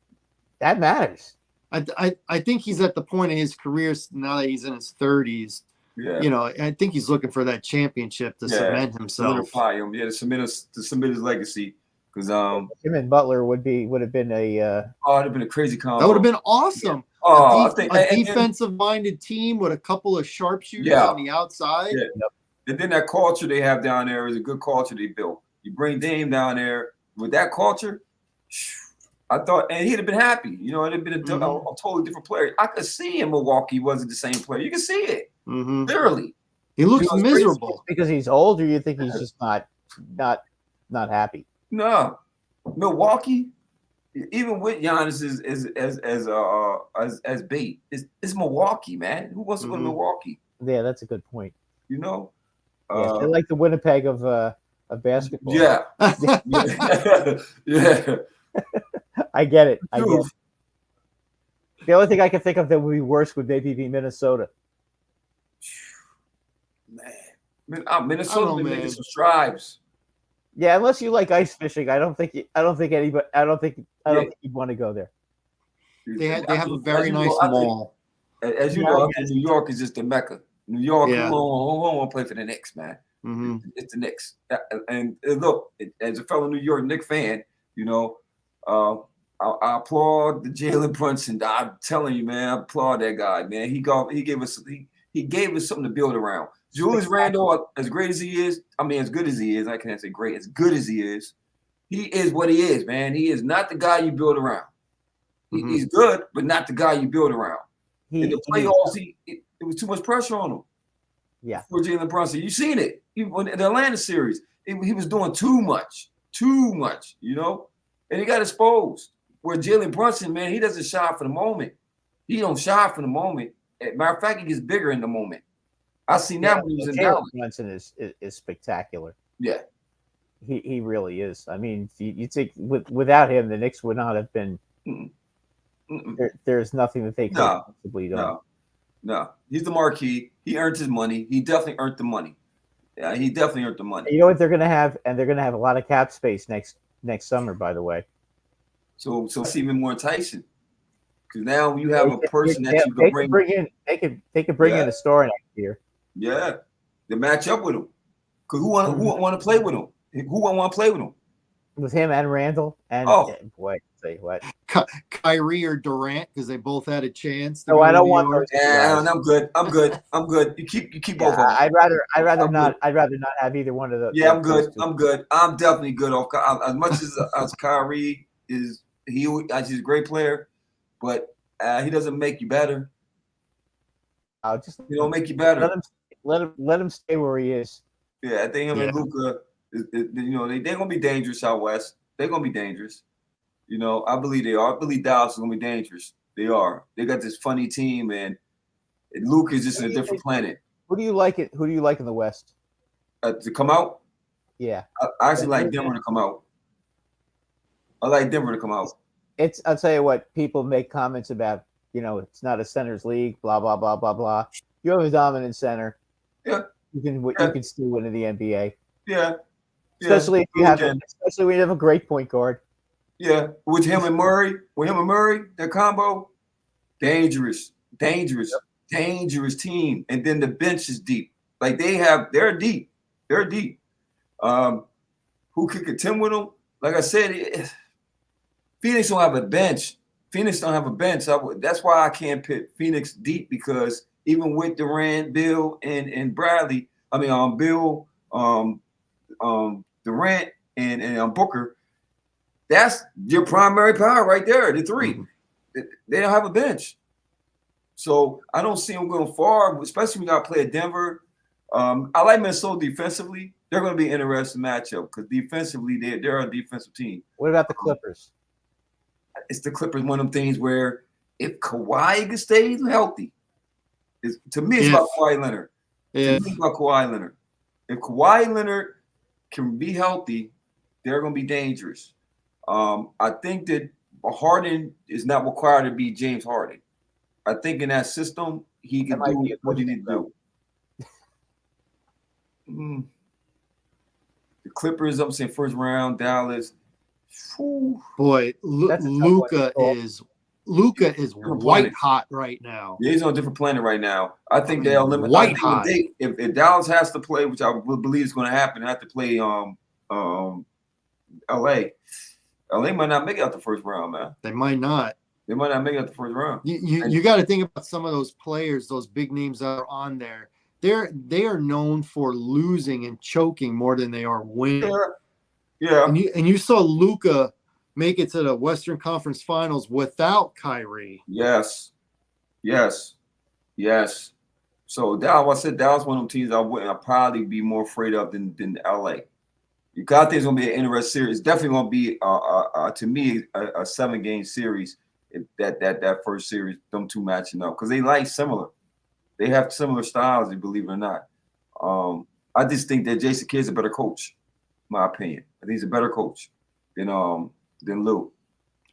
that matters. I think he's at the point in his career now that he's in his 30s. Yeah. I think he's looking for that championship to cement himself. Solidify him. Yeah, to cement his legacy. Because him and Butler would have been a it'd have been a crazy combo. That would have been awesome. Yeah. A defensive-minded team with a couple of sharpshooters on the outside. Yeah. And then that culture they have down there is a good culture they built. You bring Dame down there with that culture, I thought, and he'd have been happy. It'd have been a totally different player. I could see in Milwaukee wasn't the same player. You can see it. Literally. He looks miserable. Because he's old, or you think he's just not happy? No. Milwaukee, even with Giannis as bait, it's Milwaukee, man. Who wants to go to Milwaukee? Yeah, that's a good point. They're like the Winnipeg of basketball. Yeah. Yeah. I get it. The only thing I can think of that would be worse would maybe be Minnesota. Man, Minnesota been making some strides. Yeah, unless you like ice fishing, I don't think you'd want to go there. They have a very nice mall. As you know, New York is just the Mecca. New York, who want to play for the Knicks, man? It's the Knicks. And look, as a fellow New York Knicks fan, I applaud the Jalen Brunson. I'm telling you, man, I applaud that guy, man. He gave us something to build around. Julius Randle, as great as he is, as good as he is, I can't say great, as good as he is what he is, man. He is not the guy you build around. He's good, but not the guy you build around. In the playoffs, it was too much pressure on him. Yeah. For Jalen Brunson. You've seen it. In the Atlanta series, he was doing too much, and he got exposed. Where Jalen Brunson, man, he doesn't shine for the moment. He don't shine for the moment. Matter of fact, he gets bigger in the moment. I seen that when he was in Dallas. Brunson is spectacular. Yeah. He really is. I mean, you think without him, the Knicks would not have been. There's nothing that they could possibly do. No. He's the marquee. He earned his money. He definitely earned the money. Yeah, he definitely earned the money. You know what they're going to have? And they're going to have a lot of cap space next summer, by the way. So it's even more enticing. Because now you have a person that you can bring in. They could bring in a star next year. Yeah, to match up with him. Because who want to play with him? Who want to play with him? with him and Randall. And Oh. boy, say what. Kyrie or Durant, because they both had a chance. No, I don't want those. Yeah, I'm good. You keep both of them. I'd rather not have either one of those. Yeah, I'm good. I'm definitely good off. As much as Kyrie is, he's a great player, but he doesn't make you better. He don't make you better. Let him stay where he is. Yeah, I think him and Luka, they're gonna be dangerous out west. They're gonna be dangerous. I believe they are. I believe Dallas is gonna be dangerous. They are. They got this funny team, and Luka is just in a different planet. Who do you like in the West? To come out? Yeah. I actually like Denver to come out. I like Denver to come out. I'll tell you what, people make comments about, it's not a center's league, blah, blah, blah, blah, blah. You have a dominant center. Yeah. You can still win in the NBA. Yeah. Especially when you have a great point guard. Yeah. With him and Murray, their combo, dangerous team. And then the bench is deep. Like they're deep. They're deep. Who could contend with them? Like I said, Phoenix don't have a bench. That's why I can't pick Phoenix deep, because even with Durant, Bill, and Bradley, Bill, Durant, and Booker, that's your primary power right there. The three, they don't have a bench, so I don't see them going far. Especially when you got to play at Denver. I like Minnesota defensively. They're going to be an interesting matchup because defensively, they're a defensive team. What about the Clippers? It's the Clippers. One of them things where if Kawhi can stay healthy, to me, it's about Kawhi Leonard. Yeah. To me, it's about Kawhi Leonard. If Kawhi Leonard can be healthy, they're going to be dangerous. I think that Harden is not required to be James Harden. I think in that system, he can do what he needs to do. The Clippers, I'm saying first round, Dallas. Whew. Boy, Luka is white hot right now. Yeah, he's on a different planet right now. I think they'll limit white hot. If Dallas has to play, which I believe is going to happen, have to play LA. LA might not make it out the first round, man. They might not. They might not make it out the first round. You got to think about some of those players, those big names that are on there. They are known for losing and choking more than they are winning. Yeah. And you saw Luka make it to the Western Conference Finals without Kyrie. Yes. So Dallas, I said Dallas one of them teams I'd probably be more afraid of than LA. You got think it's gonna be an interesting series. It's definitely gonna be to me a 7-game series. That first series, them two matching up, because they like similar. They have similar styles, believe it or not. I just think that Jason Kidd's a better coach, in my opinion. I think he's a better coach than Lou.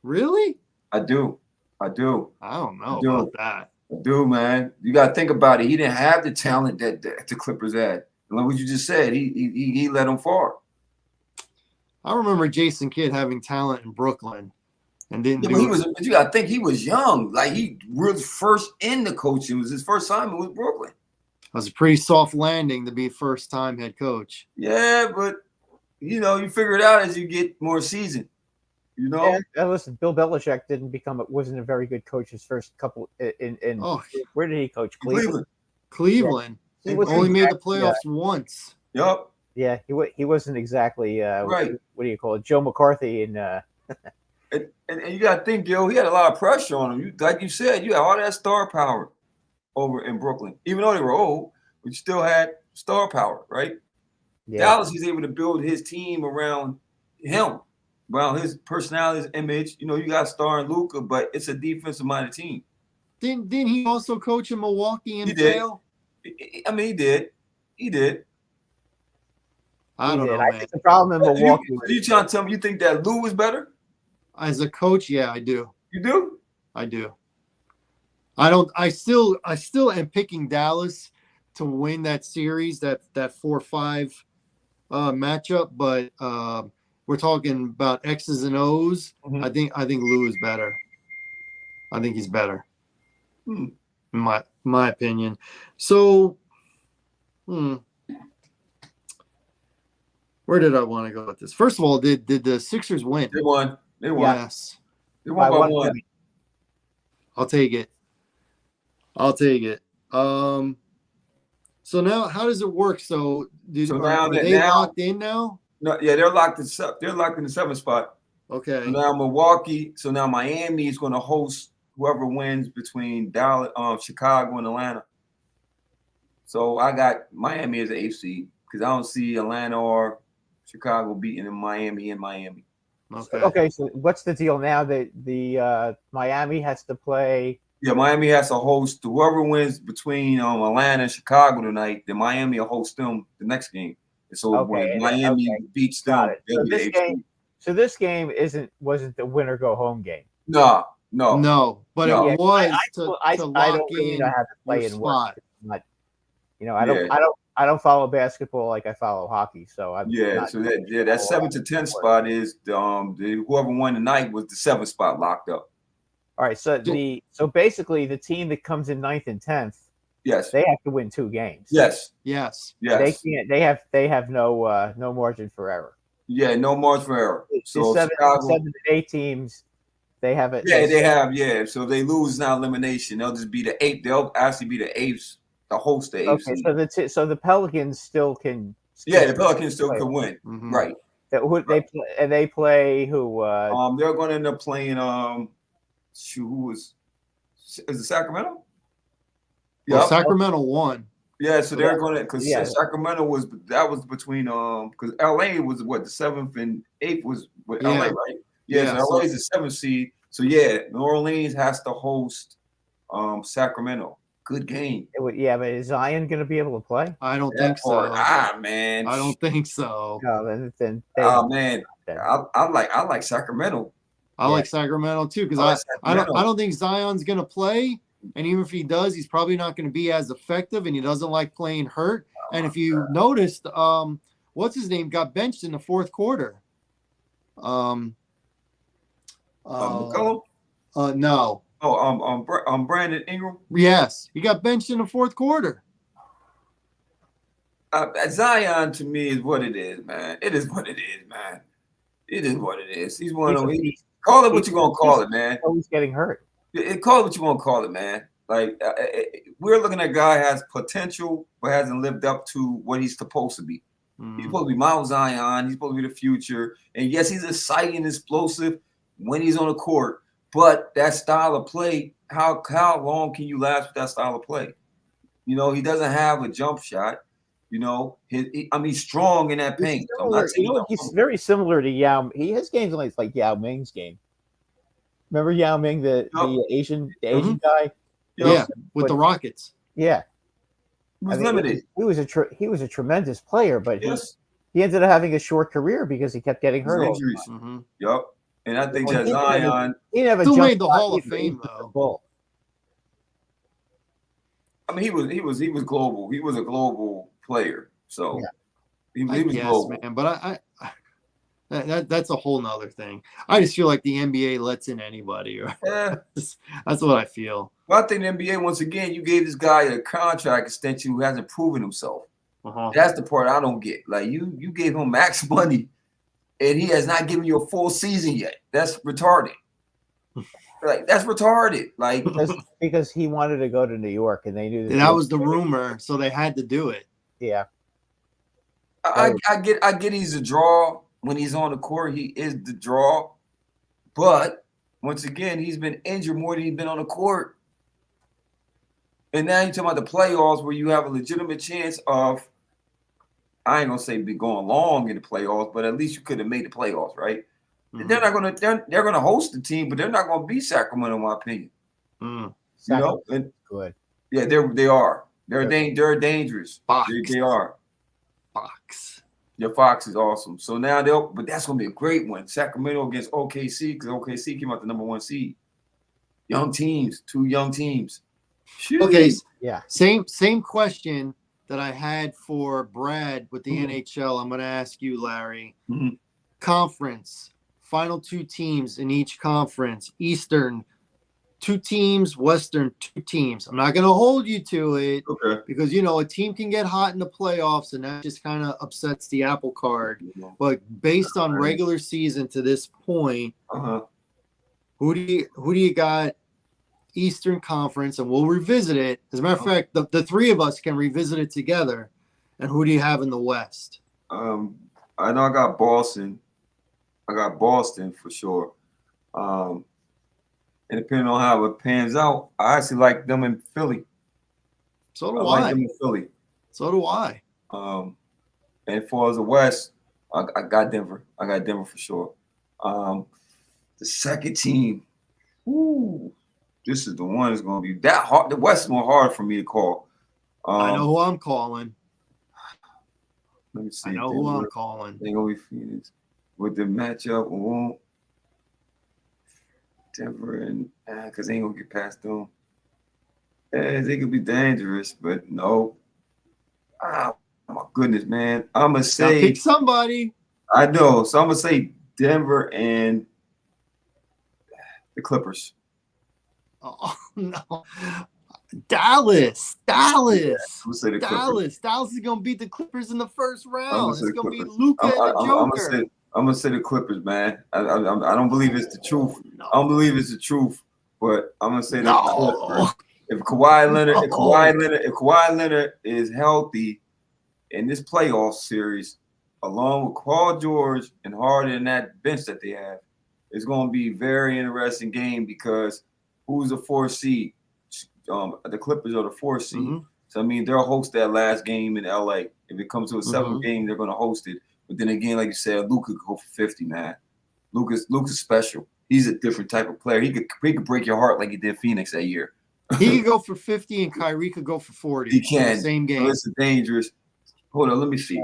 Really? I do. I don't know about that. I do, man. You got to think about it. He didn't have the talent that the Clippers had. And like what you just said, he led them far. I remember Jason Kidd having talent in Brooklyn and didn't do it. But you got to think he was young. Like he was first in the coaching. It was his first time with Brooklyn. It was a pretty soft landing to be first-time head coach. Yeah, but you figure it out as you get more seasoned. Yeah, listen, Bill Belichick wasn't a very good coach his first couple where did he coach? Cleveland. Yeah. He only made the playoffs once. Yep. Yeah, he wasn't exactly right. What do you call it? Joe McCarthy and you got to think, he had a lot of pressure on him. Like you said, you had all that star power over in Brooklyn. Even though they were old, but you still had star power, right? Yeah. Dallas was able to build his team around him, around his personality, his image. You got Star and Luka, but it's a defensive-minded team. Didn't he also coach in Milwaukee and fail? I mean, he did. I don't know, man. I think the problem in Milwaukee. You trying to tell me you think that Lou was better? As a coach, yeah, I do. You do? I do. I still am picking Dallas to win that series, that 4-5 matchup, but we're talking about X's and O's. Mm-hmm. I think Lou is better. I think he's better. In my opinion. So Where did I want to go with this? First of all, did the Sixers win? They won. They won. Yes. They won by one. point. I'll take it. So now, how does it work? So, are they locked in now? No, yeah, they're locked in. They're locked in the 7th spot. Okay. So now Milwaukee. So now Miami is going to host whoever wins between Dallas, Chicago, and Atlanta. So I got Miami as an 8th seed because I don't see Atlanta or Chicago beating Miami in Miami. Okay. So what's the deal now that the Miami has to play? Yeah, Miami has to host whoever wins between Atlanta and Chicago tonight. Then Miami will host them the next game. And so when Miami beats them, they'll be the 8th seed. So this game wasn't the winner go home game. No. But it was to lock I don't really know how to play in spot. But I don't follow basketball like I follow hockey. So that 7 to 10 spot is whoever won tonight was the 7th spot locked up. All right, so basically the team that comes in 9th and 10th, yes, they have to win 2 games. Yes. They can't. They have no margin for error. Yeah, no margin for error. So the 7 and 8 teams, they have it. Yeah, they have. Yeah, so if they lose now elimination, they'll just be the 8th. They'll actually be the 8th. The host the 8th. Okay, so the Pelicans still can. Yeah, the Pelicans still can win. Mm-hmm. Right. They play who? They're going to end up playing. Is it Sacramento? Yeah, Sacramento won. Yeah, so they're going to because Sacramento was between because LA was what the 7th and 8th was with LA, right? Yeah, so LA is the 7th seed. So yeah, New Orleans has to host Sacramento. Good game. But is Zion going to be able to play? I don't think so. Man, I don't think so. No, then man, I like Sacramento. I like Sacramento too because I don't think Zion's going to play, and even if he does, he's probably not going to be as effective, and he doesn't like playing hurt. And if you noticed, what's his name got benched in the 4th quarter. McCollum? No. Brandon Ingram. Yes, he got benched in the 4th quarter. Zion to me is what it is, man. It is what it is, man. It is what it is. He's one of them. Call it what you're gonna call it, man. He's getting hurt. Call it what you want to call it, man. Like we're looking at a guy has potential, but hasn't lived up to what he's supposed to be. Mm-hmm. He's supposed to be Mount Zion. He's supposed to be the future. And yes, he's exciting, explosive when he's on the court. But that style of play, how long can you last with that style of play? He doesn't have a jump shot. He's strong in that paint. He's very similar to Yao. He has games like Yao Ming's game. Remember Yao Ming, the Asian guy? Yeah, with the Rockets. Yeah, he was limited. He was a tremendous player, but he ended up having a short career because he kept getting hurt. Injuries. Mm-hmm. Yep. And I think that Zion still made the Hall of Fame though. I mean, he was global. He was a global player. So he was global, man. But that's a whole nother thing. I just feel like the NBA lets in anybody. Yeah. That's what I feel. Well, I think the NBA, once again, you gave this guy a contract extension who hasn't proven himself. That's the part I don't get. Like you gave him max money, and he has not given you a full season yet. That's retarded. Like that's retarded. Like because he wanted to go to New York, and they knew that was the rumor, so they had to do it. Yeah, I get he's a draw when he's on the court. He is the draw, but once again, he's been injured more than he's been on the court. And now you're talking about the playoffs where you have a legitimate chance of, I ain't gonna say be going long in the playoffs, but at least you could have made the playoffs, right? Mm-hmm. They're not gonna they're gonna host the team, but they're not gonna beat Sacramento, in my opinion. Good. Yeah, they are. They're dangerous. Fox. They are. Fox. Your Fox is awesome. So now but that's gonna be a great one. Sacramento against OKC, because OKC came out the number 1 seed. Young teams, 2 young teams. Shoot. Okay, yeah. Same question that I had for Brad with the NHL. I'm going to ask you, Larry. Mm-hmm. Conference, final 2 teams in each conference. Eastern, two teams, Western two teams. I'm not going to hold you to it because, a team can get hot in the playoffs and that just kind of upsets the apple cart. But based on regular season to this point, who do you got Eastern Conference? And we'll revisit it. As a matter of fact, the three of us can revisit it together. And who do you have in the West? I know I got Boston. I got Boston for sure. And depending on how it pans out, I actually like them in Philly. So do I. Like them in Philly. So do I. And as far as the West, I got Denver. I got Denver for sure. The second team, this is the one that's going to be that hard. The West is more hard for me to call. I know who I'm calling. Let me see. I know who I'm calling. They're going to be Phoenix. With the matchup, Denver and because they ain't gonna get past them. Yeah, they could be dangerous, but no. Oh my goodness, man! I'm gonna say pick somebody. I know, so I'm gonna say Denver and the Clippers. Oh no, Dallas. Yeah, I'm gonna say the Clippers. Dallas is gonna beat the Clippers in the first round. It's gonna be Luka and the Joker. I'm gonna say the Clippers, man. I don't believe it's the truth. No. I don't believe it's the truth, but I'm gonna say the Clippers. If Kawhi Leonard is healthy in this playoff series, along with Paul George and Harden and that bench that they have, it's gonna be a very interesting game because who's the 4th seed? The Clippers are the 4th seed. Mm-hmm. So I mean, they'll host that last game in LA. If it comes to a 7th game, they're gonna host it. But then again, like you said, Luka could go for 50, man. Luka's special. He's a different type of player. He could break your heart like he did Phoenix that year. He could go for 50 and Kyrie could go for 40. He can. Same game. So it's dangerous. Hold on, let me see.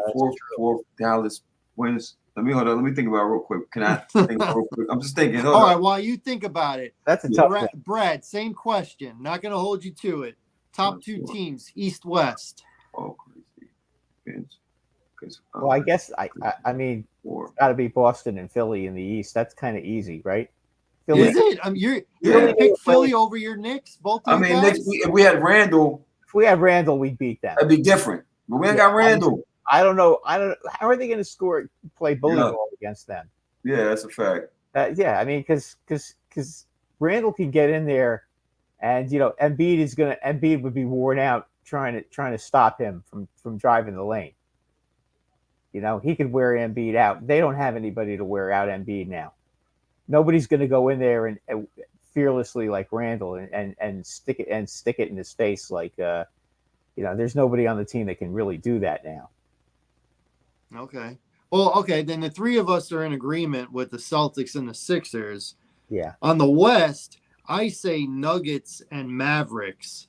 Four Dallas wins. Let me think about it real quick. Can I think about it real quick? I'm just thinking. All right, while you think about it. That's a tough one. Brad, same question. Not going to hold you to it. Top two teams, East-West. Oh, crazy. Well, I guess I mean it's got to be Boston and Philly in the East. That's kind of easy, right? Philly. Is it? You're going to pick Philly over your Knicks? Both of you guys? If we had Randall, we'd beat them. That'd be different. But we ain't got Randall. I don't know. How are they going to play bully ball against them? Yeah, that's a fact. I mean, because Randall can get in there, and Embiid would be worn out trying to stop him from driving the lane. He could wear Embiid out. They don't have anybody to wear out Embiid now. Nobody's going to go in there and fearlessly like Randall and stick it in his face like there's nobody on the team that can really do that now. Okay. Well, okay, then the three of us are in agreement with the Celtics and the Sixers. Yeah. On the West, I say Nuggets and Mavericks.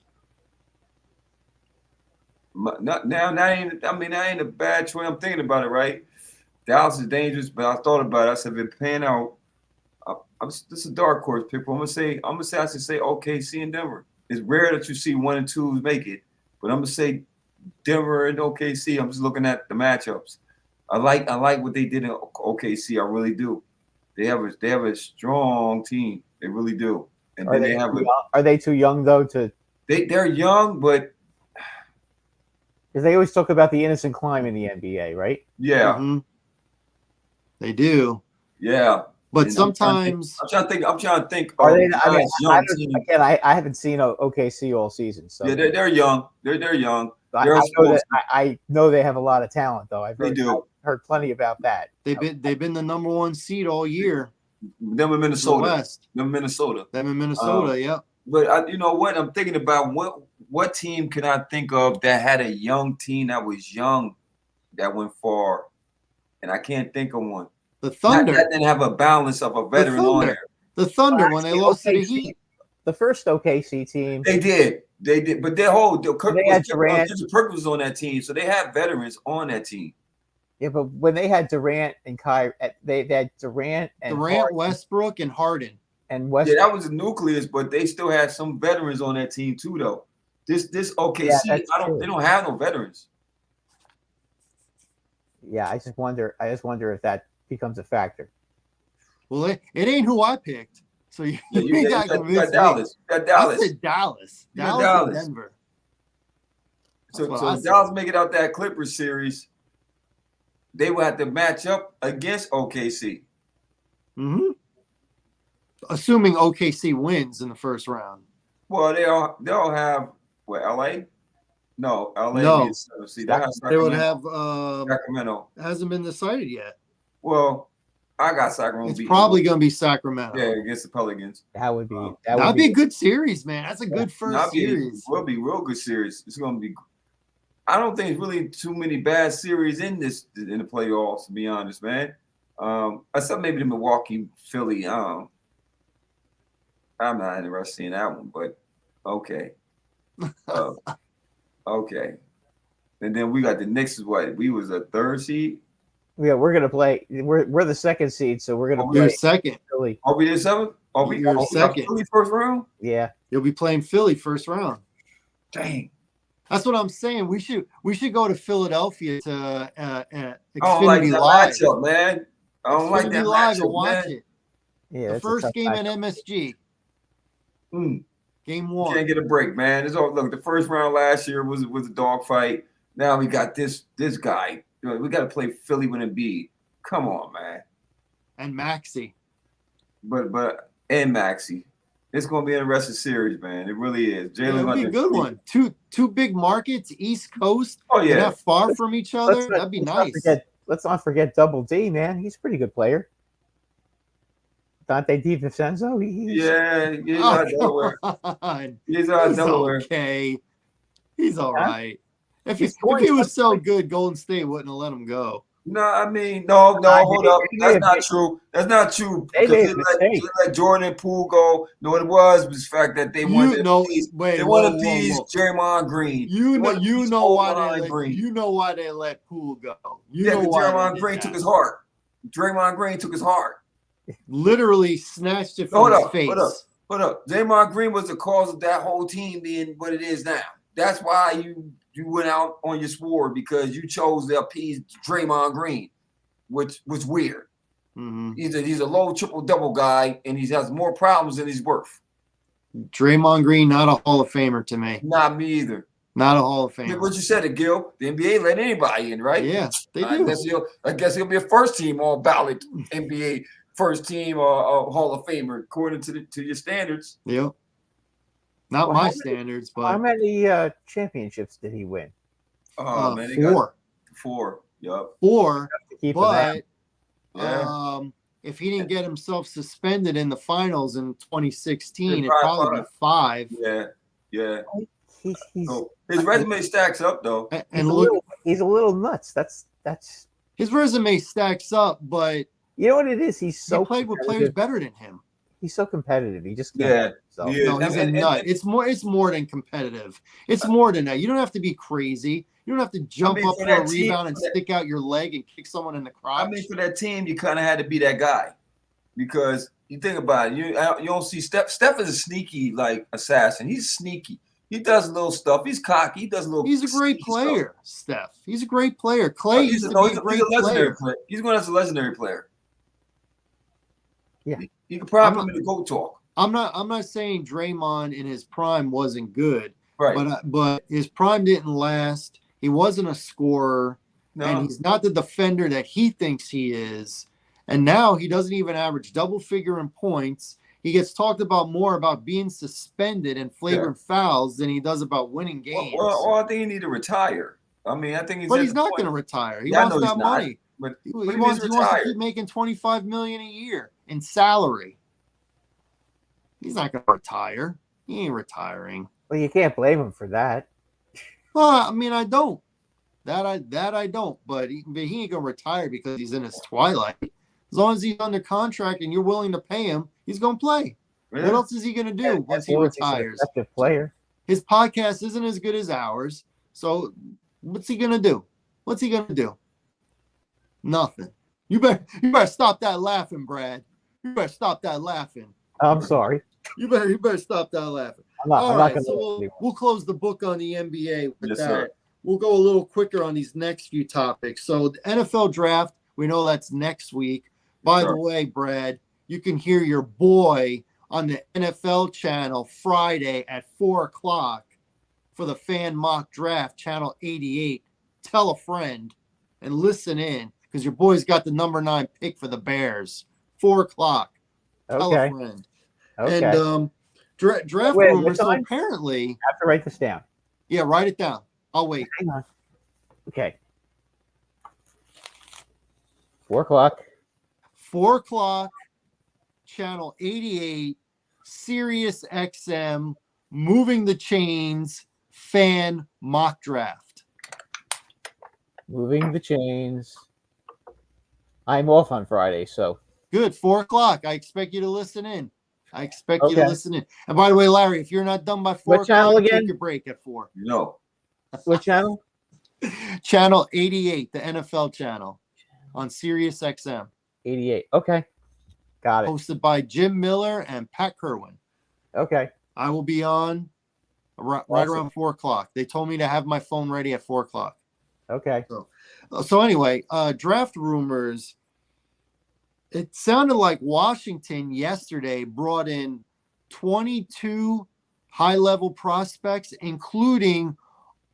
That ain't a bad choice. I'm thinking about it, right? Dallas is dangerous, but I thought about it. I said, if it pan out, this is a dark horse pick. I'm gonna say I should say OKC and Denver. It's rare that you see 1 and 2 make it, but I'm gonna say Denver and OKC. I'm just looking at the matchups. I like what they did in OKC. I really do. They have a strong team. They really do. And are they too young though to? They're young, but. Because they always talk about the innocent climb in the NBA, right? Yeah. Mm-hmm. They do. Yeah. But sometimes I'm trying to think. Are they? I haven't seen OKC all season. So yeah, they're young. They're young. I know they have a lot of talent, though. I've heard plenty about that. They've been the number 1 seed all year. Them in Minnesota. Them in Minnesota. Yeah. But you know what? I'm thinking about what team can I think of that had a young team that was young that went far, and I can't think of one. The Thunder that didn't have a balance of a veteran on there. The Thunder when they lost to the Heat. The first OKC team. They did, but Durant. Perkins was on that team, so they had veterans on that team. Yeah, but when they had Durant and Kyrie, they had Durant, Westbrook, and Harden. And Westbrook. Yeah, that was a nucleus, but they still had some veterans on that team too, though. This OKC, they don't have no veterans. Yeah, I just wonder if that becomes a factor. Well, it ain't who I picked. So you, Yeah, you got you got Dallas. You got I Dallas. said Dallas. You got Dallas and Dallas. Denver. So what I if said. Dallas make it out that Clippers series, they will have to match up against OKC. Mm-hmm. Assuming OKC wins in the first round. Well, they'll have what, LA? No, LA No. means see they have They would Sacramento. have Sacramento. hasn't been decided yet. Well, I got Sacramento. It's probably going to be Sacramento. Yeah, against the Pelicans. That'd be a good series, man. That's a good first series. Will be real good series. It's going to be. I don't think it's really too many bad series in the playoffs, to be honest, man. Except maybe the Milwaukee Philly. I'm not interested in that one, but okay. Okay. And then we got the Knicks. We was a third seed. Yeah, we're gonna play. We're the second seed, so we're gonna play second. Philly. Are we the seventh? Are we second? Philly first round? Yeah, you'll be playing Philly first round. Dang. That's what I'm saying. We should go to Philadelphia to I don't like that matchup, man. I don't like that Live matchup, and watch man. it. Yeah, the first game at MSG. Game 1. Can't get a break, man. It's all look. The first round last year was a dogfight. Now we got this guy. We got to play Philly with Embiid. Come on, man. And Maxey. And Maxey. It's going to be an interesting series, man. It really is. Jalen, it'll be a good one. Two big markets, East Coast. Oh yeah, not far from each other. That'd be nice. Let's not forget Double D, man. He's a pretty good player. Dante DiVincenzo. He's out Delaware. He's out Delaware. Okay. He's all right. If he was so good, Golden State wouldn't have let him go. No, I mean, no, hold up. That's not true. That's not true. Because they let Jordan and Poole go. No, what it was the fact that they wanted to appease Draymond Green. You know why they let Poole go. Draymond Green took his heart. Draymond Green took his heart. Literally snatched it from his face. Hold up. Draymond Green was the cause of that whole team being what it is now. That's why you went out on your sword, because you chose to appease Draymond Green, which was weird. Mm-hmm. He's a low triple-double guy, and he has more problems than he's worth. Draymond Green, not a Hall of Famer to me. Not me either. Not a Hall of Famer. What you said, Gil. The NBA let anybody in, right? Yeah, they do. I guess he'll be a first-team all-ballot NBA first-team Hall of Famer, according to your standards. Yep. Not my standards, but how many championships did he win? Oh man, 4. Yep. 4. But if he didn't get himself suspended in the finals in 2016, it'd probably be 5. Yeah. His resume stacks up though. And he's a little nuts. That's his resume stacks up, but you know what it is? He played with players better than him. He's so competitive. He just can't. No, he's a nut. It's more than competitive. It's more than that. You don't have to be crazy. You don't have to jump up for a rebound and stick out your leg and kick someone in the crotch. I mean, for that team, you kind of had to be that guy, because you think about it. You don't see Steph. Steph is a sneaky assassin. He's sneaky. He does little stuff. He's cocky. He does little. He's a great player, Steph. He's a great player. Clay used to be a great player. He's going as a legendary player. Yeah. You could probably put him in the GOAT talk. I'm not saying Draymond in his prime wasn't good, right? But his prime didn't last. He wasn't a scorer, and he's not the defender that he thinks he is. And now he doesn't even average double figure in points. He gets talked about more about being suspended and flagrant fouls than he does about winning games. Well, I think he need to retire. I mean, I think he's. But he's not going to retire. He wants that money. But he wants to keep making $25 million a year in salary. He's not going to retire. He ain't retiring. Well, you can't blame him for that. Well, I mean, I don't. That I don't. But he ain't going to retire because he's in his twilight. As long as he's under contract and you're willing to pay him, he's going to play. Yeah. What else is he going to do once he retires? He's an effective player. His podcast isn't as good as ours. So what's he going to do? What's he going to do? Nothing. You better stop that laughing, Brad. You better stop that laughing. I'm sorry. You better stop that laughing. All right, so we'll close the book on the NBA with that. Sir. We'll go a little quicker on these next few topics. So the NFL draft, we know that's next week. By the way, Brad, you can hear your boy on the NFL channel Friday at 4:00 for the fan mock draft, channel 88. Tell a friend and listen in because your boy's got the number 9 pick for the Bears. 4:00. Tell a friend. Okay. And draft Wait, rumors. So apparently, I have to write this down. Yeah, write it down. I'll wait. Hang on. Okay. 4:00. 4:00, channel 88, Sirius XM, Moving the Chains, fan mock draft. Moving the chains. I'm off on Friday, so. Good. 4:00. I expect you to listen in. And by the way, Larry, if you're not done by 4:00, what channel again? take your break at 4. No. What channel? Channel 88, the NFL channel on Sirius XM. 88. Okay. Got it. Hosted by Jim Miller and Pat Kerwin. Okay. I will be on right around 4:00. They told me to have my phone ready at 4:00. Okay. So anyway, draft rumors. It sounded like Washington yesterday brought in 22 high-level prospects, including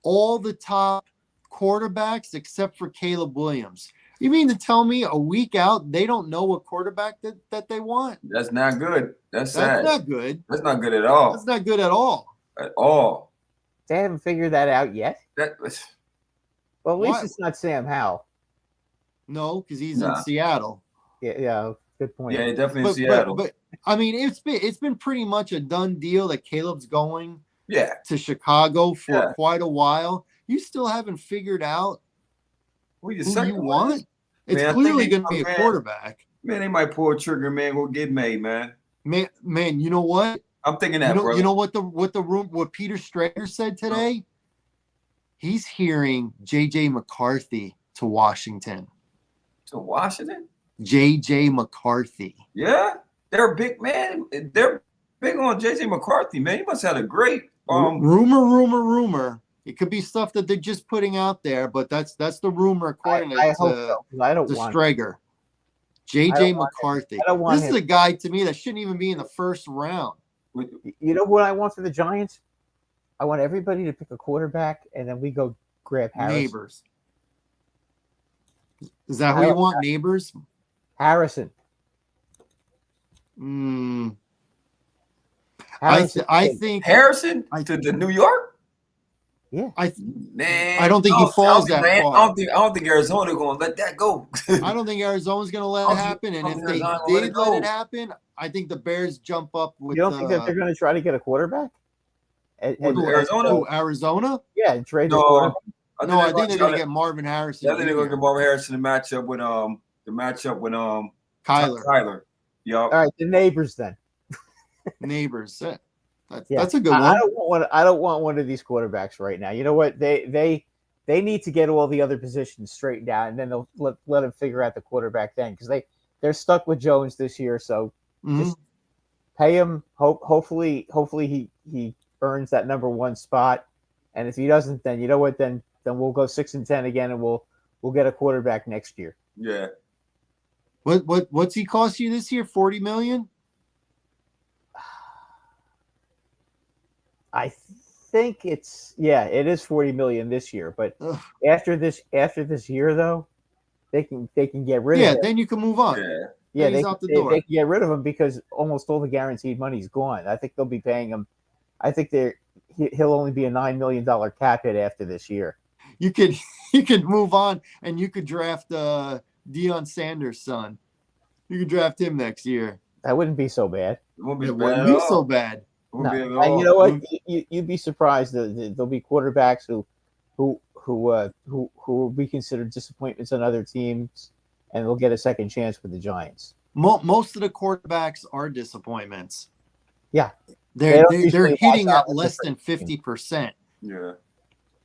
all the top quarterbacks except for Caleb Williams. You mean to tell me a week out they don't know what quarterback that they want? That's not good. That's sad. Not good. That's not good at all. That's not good at all. At all. They haven't figured that out yet. That was. Well, at least it's not Sam Howell. No, because he's in Seattle. Yeah, good point. Yeah, definitely in Seattle. But I mean, it's been pretty much a done deal that Caleb's going to Chicago for quite a while. You still haven't figued out who you want. It's clearly going to be a quarterback. Man, they might pull a trigger, man. Go get made, man. Man, you know what? I'm thinking that, bro. You know what Peter Strager said today? He's hearing J.J. McCarthy to Washington. To Washington? J.J. McCarthy. Yeah, they're big, man. They're big on J.J. McCarthy, man. He must have had a great rumor. It could be stuff that they're just putting out there, but that's the rumor according to Strager. J.J. McCarthy. This is a guy to me that shouldn't even be in the first round. You know what I want for the Giants? I want everybody to pick a quarterback, and then we go grab Harrison. Neighbors. Is that who you want? Neighbors? Harrison. I think Harrison to the New York. Yeah, I don't think he falls that far. I don't think Arizona going to let that go. I don't think Arizona's going to let it happen. And if they did let it happen, I think the Bears jump up with. You don't think that they're going to try to get a quarterback? Arizona? Yeah, and trade the quarterback. I think they're going to get Marvin Harrison. I think they're going to get Marvin Harrison to match up with Kyler. Yeah. All right, the neighbors then. Neighbors. That's a good one. I don't want one of these quarterbacks right now. You know what? They need to get all the other positions straightened out, and then they'll let them figure out the quarterback then, because they're stuck with Jones this year. So just pay him. Hopefully he earns that number 1 spot, and if he doesn't, then you know what? Then we'll go 6-10 again, and we'll get a quarterback next year. Yeah. What's he cost you this year? $40 million? I think it is $40 million this year. But after this year, though, they can get rid of him. Yeah, then you can move on. Yeah, they can get rid of him because almost all the guaranteed money is gone. I think they'll be paying him. I think he'll only be a $9 million cap hit after this year. You could move on, and you could draft Deion Sanders' son. You could draft him next year. That wouldn't be so bad. It wouldn't be so bad. No. And you know what? You'd be surprised that there'll be quarterbacks who will be considered disappointments on other teams, and they'll get a second chance with the Giants. Most of the quarterbacks are disappointments. Yeah, they're hitting at less than 50%. Yeah.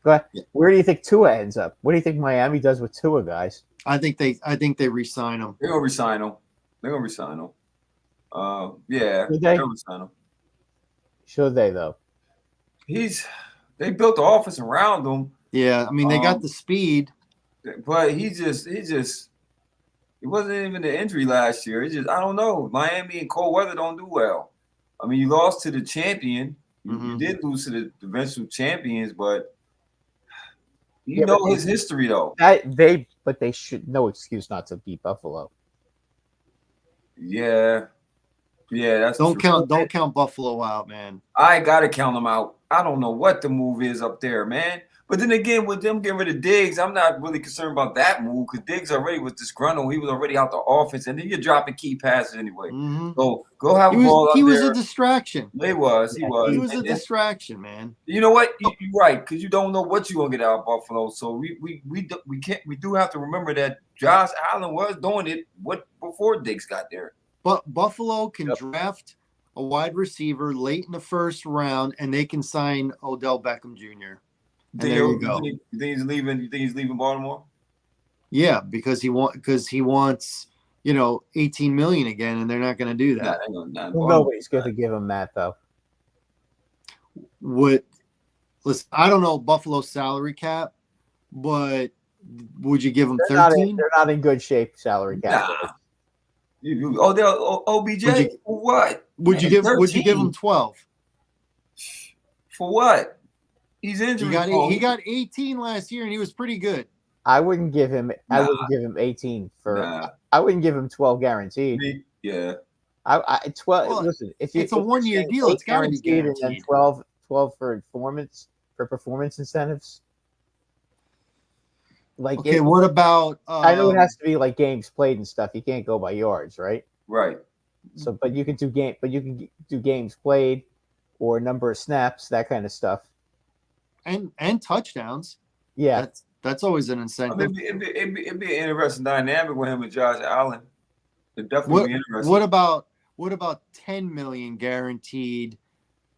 But where do you think Tua ends up? What do you think Miami does with Tua, guys? I think they re-sign him. They're gonna re-sign him. Yeah, Should they're gonna re-sign him. Should they though? They built the offense around him. Yeah, I mean they got the speed, but he wasn't even an injury last year. It's just I don't know. Miami and cold weather don't do well. I mean, you lost to the champion. You Mhm. did lose to the eventual champions, but you Yeah, know but his history though. But they should no excuse not to beat Buffalo. Yeah, that's Don't true. count Buffalo out, man. I gotta count them out. I don't know what the move is up there, man. But then again, with them getting rid of Diggs, I'm not really concerned about that move because Diggs already was disgruntled. He was already out the offense, and then you're dropping key passes anyway. Mhm. So go have He a was ball he out was a there. distraction. He was. He was a And distraction, man. you know what? You're right because you don't know what you're gonna get out of Buffalo. So we do have to remember that Josh Allen was doing it before Diggs got there. But Buffalo can Yep. draft a wide receiver late in the first round, and they can sign Odell Beckham Jr. And there you go. You think he's leaving? You think he's leaving Baltimore? Yeah, because he wants 18 million again, and they're not going to do that. Well, nobody's going to give him that though. Listen, I don't know Buffalo's salary cap, but would you give him They're 13? They're not in good shape salary cap. Nah. OBJ for what? Would you give him 12? For what? He's injured. He got 18 last year, and he was pretty good. I wouldn't give him 18 for. Nah. I wouldn't give him 12 guaranteed. Yeah. I 12. Well, listen, it's a 1-year deal. It's got to be guaranteed. And then 12 for performance incentives. Like, okay, what about? I know it has to be like games played and stuff. You can't go by yards, right? Right. So, but you can do games played, or number of snaps, that kind of stuff, and touchdowns. Yeah, that's always an incentive. I mean, it'd be an interesting dynamic with him and Josh Allen. It'd definitely be interesting. What about 10 million guaranteed,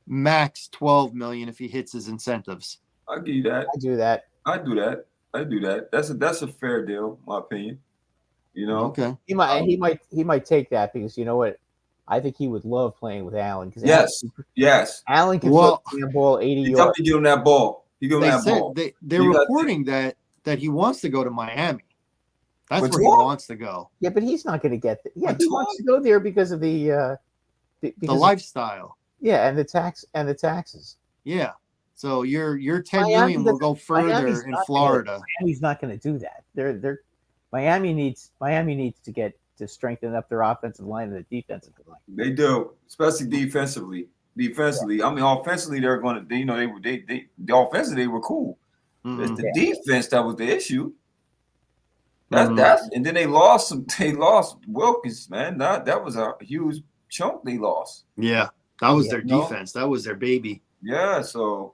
max 12 million if he hits his incentives? I'll give you that. I do that. I do that. That's a fair deal, in my opinion. You know. Okay. He might take that because you know what? I think he would love playing with Allen because yes. Allen can put the ball 80 yards. Definitely give him that ball. Ball. They're reporting that he wants to go to Miami. That's where he wants to go. Yeah, but he's not going to get there. Yeah, he wants to go there because of the lifestyle. Yeah, and the taxes. Yeah. So your 10 million will go further in Florida. Miami's not going to do that. Miami needs to strengthen up their offensive line and the defensive line. They do, especially defensively. I mean, offensively, they're going to. The offensively they were cool. Mm-hmm. It's the defense that was the issue. That's and then they lost Wilkins, man. That was a huge chunk they lost. Yeah, that was their defense. That was their baby. Yeah, so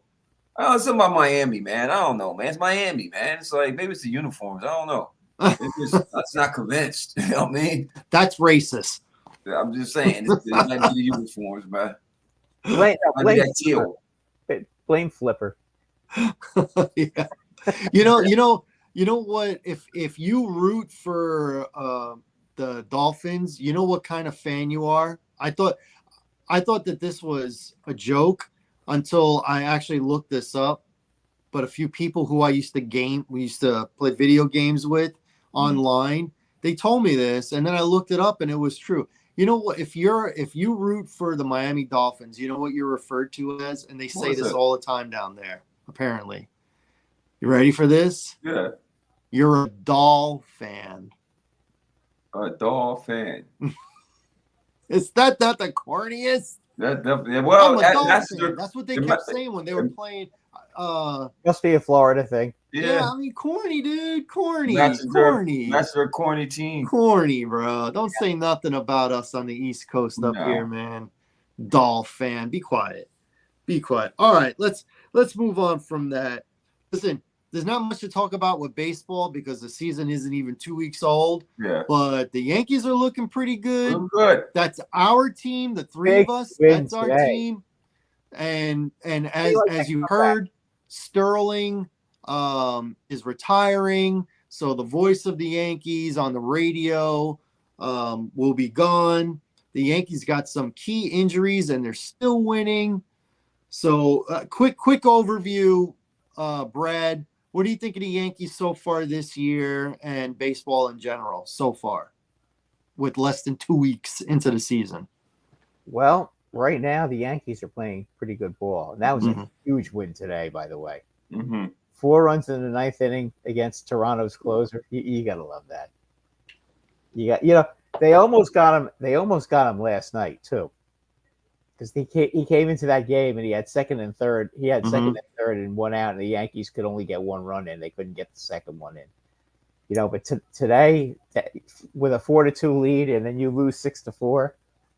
I don't know something about Miami, man. I don't know, man. It's Miami, man. It's like maybe it's the uniforms. I don't know. That's not convinced. You know what I mean? That's racist. I'm just saying it might be the uniforms, man. Blame Flipper. Yeah. You know what? If you root for the Dolphins, you know what kind of fan you are. I thought that this was a joke until I actually looked this up. But a few people who we used to play video games with online, they told me this, and then I looked it up, and it was true. You know what? If you root for the Miami Dolphins, you know what you're referred to as, and they say this all the time down there. Apparently, you ready for this? Yeah. You're a doll fan. A doll fan. Is that not the corniest? That definitely. Well, that's what they kept saying when they were playing. Must be a Florida thing. Yeah, I mean, corny, dude. Corny. That's their corny team. Corny, bro. Don't say nothing about us on the East Coast up here, man. Doll fan. Be quiet. Be quiet. All right, let's move on from that. Listen, there's not much to talk about with baseball because the season isn't even 2 weeks old. Yeah. But the Yankees are looking pretty good. Looking good. That's our team, the three of us. That's our team. And as you heard, Sterling is retiring. So the voice of the Yankees on the radio will be gone. The Yankees got some key injuries and they're still winning. So quick overview, Brad. What do you think of the Yankees so far this year and baseball in general so far with less than 2 weeks into the season? Well, right now the Yankees are playing pretty good ball. And that was a huge win today, by the way. 4 runs in the 9th inning against Toronto's closer. You gotta love that. They almost got him. They almost got him last night too, because he came into that game and he had second and third. He had second and third and 1 out, and the Yankees could only get 1 run in. They couldn't get the second one in. But today with a 4-2 lead, and then you lose 6-4,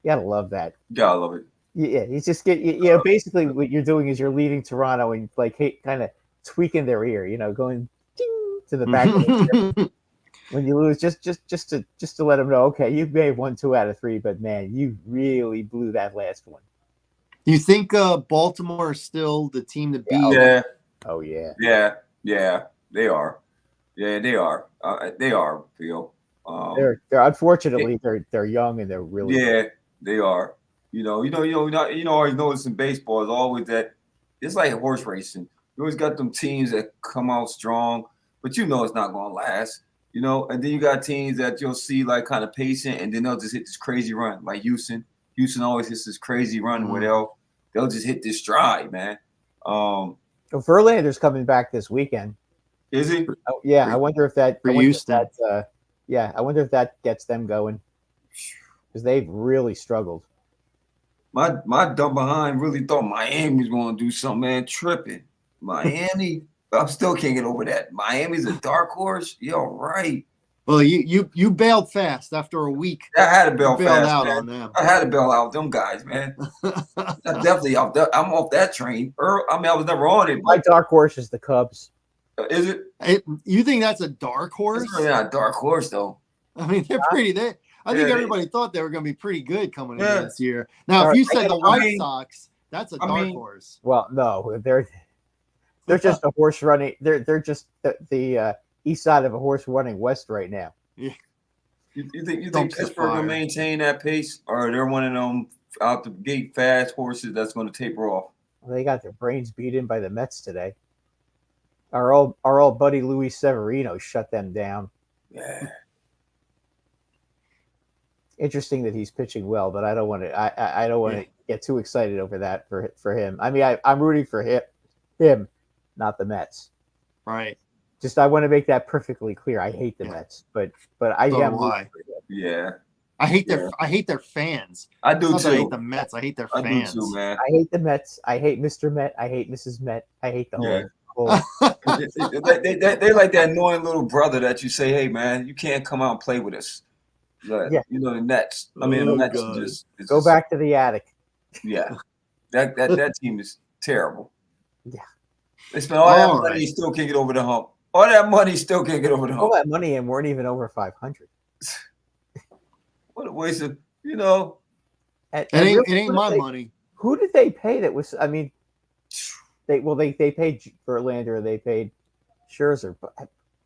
you gotta love that. Gotta love it. Yeah, you just get basically what you're doing is you're leaving Toronto and kind of tweaking their ear, going ding to the back of the ear. When you lose, just to let them know, okay, you may have won 2 out of 3, but man, you really blew that last one. You think Baltimore is still the team to beat? Yeah. Oh yeah. Yeah. They are. Yeah, they are. They are, Phil. They're unfortunately they're young and they're really good. They are. Always notice in baseball is always that it's like horse racing. You always got them teams that come out strong, but it's not gonna last. And then you got teams that you'll see like kind of patient, and then they'll just hit this crazy run, like Houston. Houston always hits this crazy run where they'll just hit this stride, man. Verlander's coming back this weekend. Is he? Oh, yeah, I wonder if that. For Houston. I wonder if that gets them going, because they've really struggled. My dumb behind really thought Miami was going to do something, man. Tripping. Miami. I still can't get over that. Miami's a dark horse. You're right. Well, you bailed fast after a week. I had to bail fast, out man. on them. I had to bail out them guys, man. I'm definitely off. I'm off that train. I was never on it. My dark horse is the Cubs. Is it? You think that's a dark horse? It's really not a dark horse, though. I mean, they're pretty. I think everybody thought they were going to be pretty good coming into this year. Now, if you said the White Sox, that's a dark horse. Well, no, they're just a horse running. They're just the east side of a horse running west right now. Yeah. You think Pittsburgh will maintain that pace, or they're one of them out the gate fast horses that's going to taper off? Well, they got their brains beat in by the Mets today. Our old buddy Luis Severino shut them down. Yeah. Interesting that he's pitching well, but I don't want to. I don't want to get too excited over that for him. I mean, I'm rooting for him, not the Mets. Right. Just I want to make that perfectly clear. I hate the Mets, but I am. Why? Yeah. I hate their fans. I do too. I hate the Mets. I hate their fans. I do too, man. I hate the Mets. I hate Mr. Met. I hate Mrs. Met. I hate the whole. They're like that annoying little brother that you say, "Hey, man, you can't come out and play with us." The Nets. I mean, the Nets just go back to the attic. Yeah, that team is terrible. Yeah, they spent all that money, still can't get over the hump. All that money still can't get over the hump. All that money and weren't even over 500. What a waste of It ain't my money. Who did they pay? That was I mean. They paid Verlander, they paid Scherzer,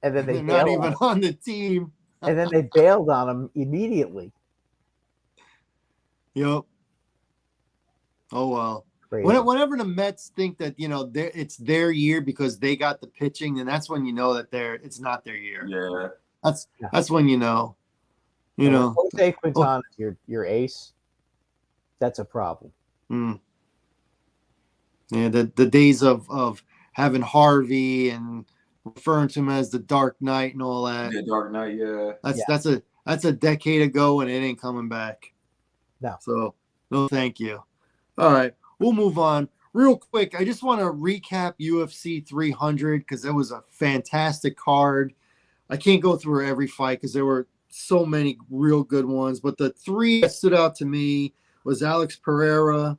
and then they're not even on the team. And then they bailed on him immediately. Yep. Oh well. Whenever the Mets think that it's their year because they got the pitching, then that's when you know that it's not their year. Yeah. That's when you know. Jose Quintana is your ace. That's a problem. Yeah, the days of having Harvey and referring to him as the Dark Knight and all that. Yeah, Dark Knight, yeah. That's a decade ago and it ain't coming back. No. So no thank you. All right, we'll move on. Real quick, I just want to recap UFC 300 because it was a fantastic card. I can't go through every fight because there were so many real good ones, but the 3 that stood out to me was Alex Pereira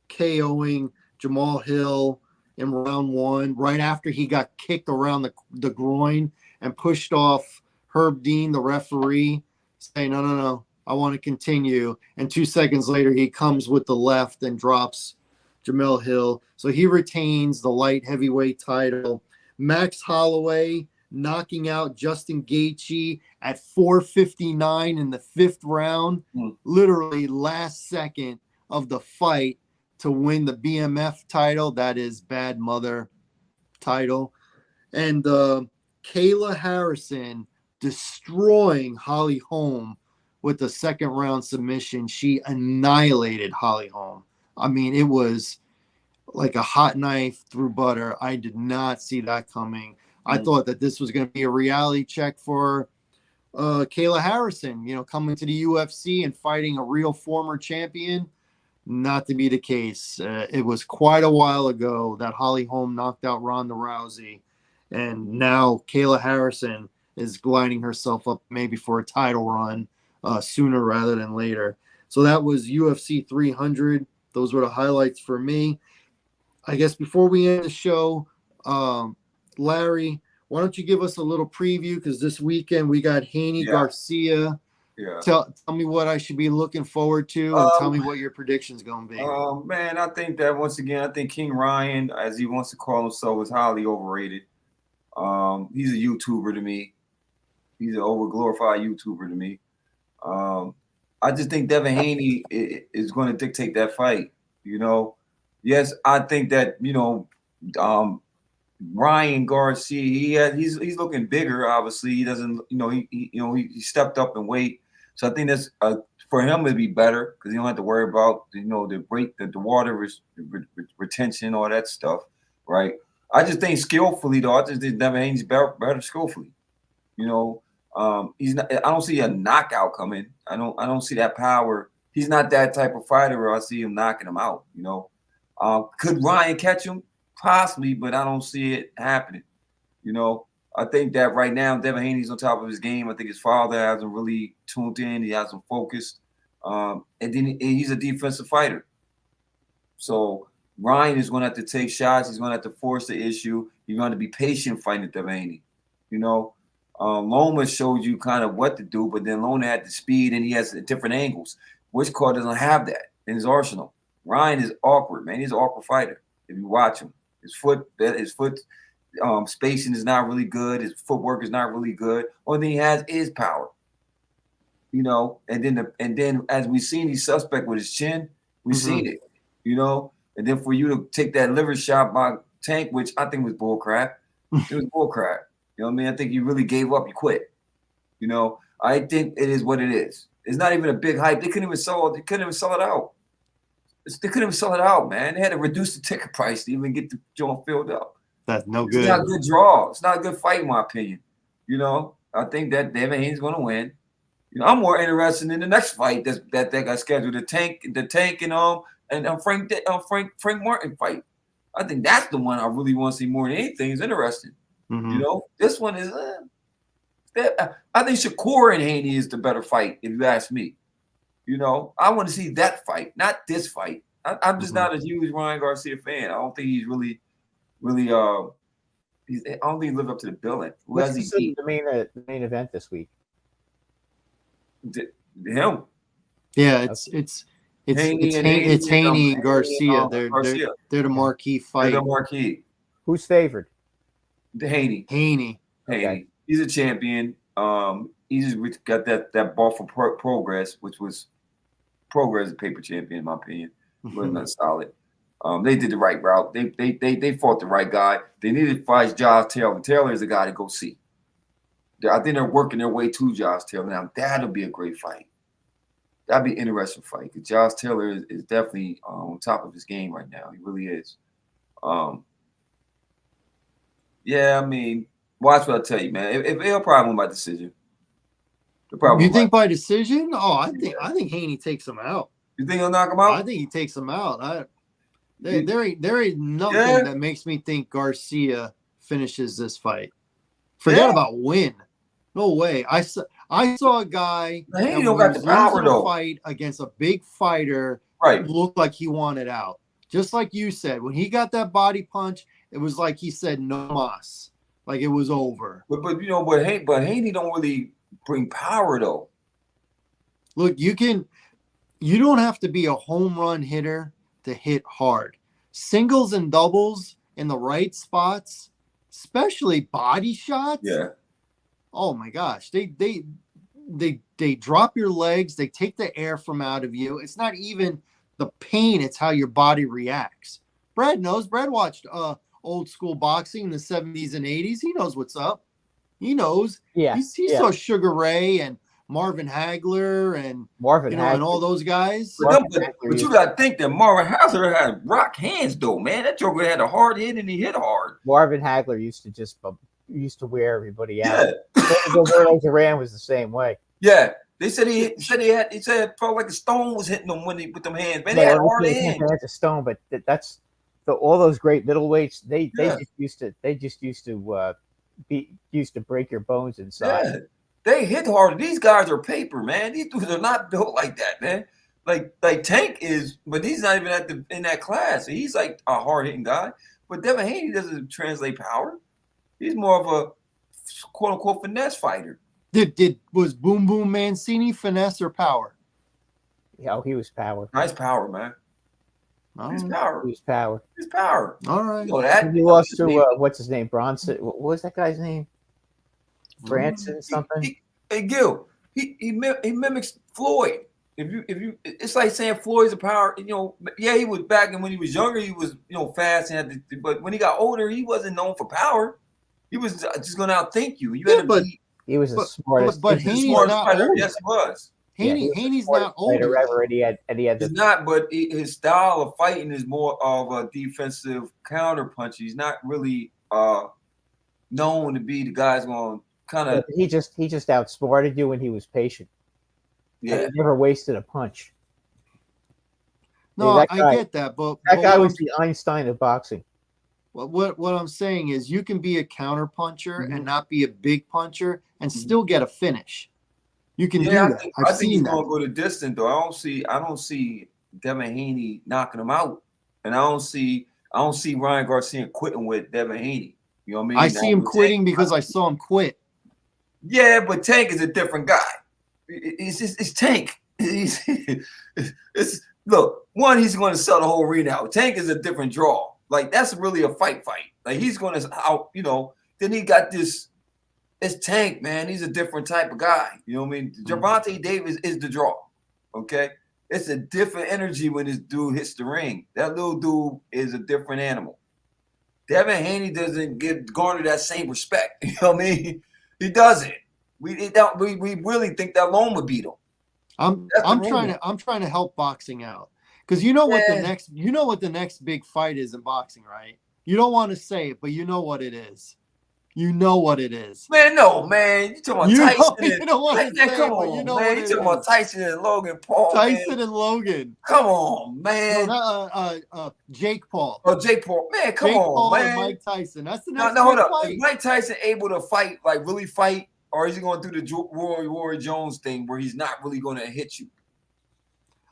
KOing Jamal Hill in round 1, right after he got kicked around the groin and pushed off Herb Dean, the referee, saying, no, I want to continue. And 2 seconds later, he comes with the left and drops Jamal Hill. So he retains the light heavyweight title. Max Holloway knocking out Justin Gaethje at 4:59 in the 5th round, literally last second of the fight, to win the BMF title, that is Bad Mother title. And Kayla Harrison destroying Holly Holm with the 2nd round submission. She annihilated Holly Holm. I mean, it was like a hot knife through butter. I did not see that coming. I thought that this was going to be a reality check for Kayla Harrison, coming to the UFC and fighting a real former champion. Not to be the case. It was quite a while ago that Holly Holm knocked out Ronda Rousey, and now Kayla Harrison is lining herself up maybe for a title run sooner rather than later. So that was UFC 300. Those were the highlights for me. I guess before we end the show, Larry, why don't you give us a little preview? Because this weekend we got Haney Garcia. Yeah. Tell me what I should be looking forward to, and tell me what your prediction's going to be. Man, I think that once again, I think King Ryan, as he wants to call himself, is highly overrated. He's a YouTuber to me. He's an overglorified YouTuber to me. I just think Devin Haney is going to dictate that fight. Yes, I think that Ryan Garcia, he's looking bigger. Obviously, he doesn't. He stepped up in weight, so I think that's for him it'd be better because you don't have to worry about the water retention, all that stuff, right? I just think skillfully though. I just think Devin Haney's better skillfully. He's not. I don't see a knockout coming. I don't see that power. He's not that type of fighter where I see him knocking him out. Could Ryan catch him? Possibly, but I don't see it happening. I think that right now Devin Haney's on top of his game. I think his father hasn't really tuned in. He hasn't focused. And then he's a defensive fighter. So Ryan is going to have to take shots. He's going to have to force the issue. He's going to be patient fighting Devin Haney. Loma showed you kind of what to do, but then Loma had the speed and he has different angles. Which Car doesn't have that in his arsenal. Ryan is awkward, man. He's an awkward fighter. If you watch him, his foot spacing is not really good. His footwork is not really good. Only thing he has is power. And then as we've seen, he's suspect with his chin. We've seen it. And then for you to take that liver shot by Tank, which I think was bull crap. It was bull crap. You know what I mean? I think you really gave up. You quit. I think it is what it is. It's not even a big hype. They couldn't even sell it out. They couldn't even sell it out, man. They had to reduce the ticket price to even get the joint filled up. That's no good. It's not a good draw. It's not a good fight, in my opinion. I think that Devin Haney's going to win. I'm more interested in the next fight that got scheduled. The Tank and Frank Martin fight. I think that's the one I really want to see more than anything. Is interesting. This one is. I think Shakur and Haney is the better fight, if you ask me. I want to see that fight, not this fight. I'm just not a huge Ryan Garcia fan. I don't think he's really. I don't think he lived up to the billing. Who has he beat? The main event this week? Him. Yeah, it's Haney and Garcia. They're the marquee fight. They're the marquee. Who's favored? Haney. Okay. He's a champion. He just got that ball for Progress, which was Progress, a paper champion, in my opinion. Wasn't that solid. They did the right route. They fought the right guy. They needed to fight Josh Taylor. Taylor is the guy to go see. I think they're working their way to Josh Taylor. Now, that'll be a great fight. That'd be an interesting fight because Josh Taylor is definitely on top of his game right now. He really is. Yeah, I mean, watch what I tell you, man. If they'll probably win by decision. You think by decision? Oh, I think Haney takes him out. You think he'll knock him out? I think he takes him out. There ain't nothing that makes me think Garcia finishes this fight. Forget about win. No way. I saw a guy Haney don't got the power though. Fight against a big fighter. Right. Looked like he wanted out. Just like you said, when he got that body punch, it was like he said no mas. Like it was over. But Haney don't really bring power though. Look, you don't have to be a home run hitter to hit hard. Singles and doubles in the right spots, especially body shots. Yeah. Oh my gosh. They drop your legs, they take the air from out of you. It's not even the pain, it's how your body reacts. Brad knows. Brad watched old school boxing in the 70s and 80s. He knows what's up. He knows. Yeah. He saw Sugar Ray and Marvin Hagler and Marvin Hagler and all those guys. But you got to think that Marvin Hagler had rock hands, though, man. That joker had a hard hit and he hit hard. Marvin Hagler used to wear everybody out. Yeah. Roberto Duran was the same way. Yeah. They said he said it felt like a stone was hitting him with them hands. Man, they had hard hands. That's a stone, but that's all those great middleweights. They just used to break your bones inside. Yeah. They hit hard. These guys are paper, man. These dudes are not built like that, man. Like Tank is, but he's not even in that class. He's like a hard hitting guy. But Devin Haney doesn't translate power. He's more of a quote unquote finesse fighter. Was Boom Boom Mancini finesse or power? Yeah, he was power. Nice power, man. He's power. He was power. He's power. All right. You know that. He lost to what's his name? Bronson. What was that guy's name? Branson something. Hey Gil, he mimics Floyd. If you, it's like saying Floyd's a power. Yeah, he was back, and when he was younger, he was fast and but when he got older, he wasn't known for power. He was just going to outthink you. He was the smartest. But Haney's not fighter. Yes, he was. Haney's not older ever, and he had He's not, but his style of fighting is more of a defensive counter punch. He's not really known to be the guy's going to kind of. He just outsmarted you, and he was patient. Yeah, and he never wasted a punch. No, I get that, but that guy was the Einstein of boxing. What I'm saying is, you can be a counter puncher and not be a big puncher and still get a finish. You can do that. I think he's going to go the distance, though. I don't see Devin Haney knocking him out, and I don't see Ryan Garcia quitting with Devin Haney. You know what I mean? I see him quitting because I saw him quit. Yeah, but Tank is a different guy. It's Tank. Look, one, he's going to sell the whole arena out. Tank is a different draw. Like, that's really a fight. Like, he's going to out, then he got this. It's Tank, man. He's a different type of guy. You know what I mean? Gervonta Davis is the draw. Okay? It's a different energy when this dude hits the ring. That little dude is a different animal. Devin Haney doesn't garner that same respect. You know what I mean? He doesn't. We really think that Lone would beat him. I'm trying to help boxing out. Because what the next big fight is in boxing, right? You don't want to say it, but you know what it is. You know what it is. Man, no, man. You talking about Tyson? You don't want to say it, come on, man. You talking about Tyson and Logan Paul? Tyson and Logan. Come on, man. No, Jake Paul. Oh, Jake Paul. Man, come Jake on, Paul man. And Mike Tyson. That's the next hold up. fight. Is Mike Tyson able to fight, like really fight, or is he going to do the Roy Jones thing where he's not really going to hit you?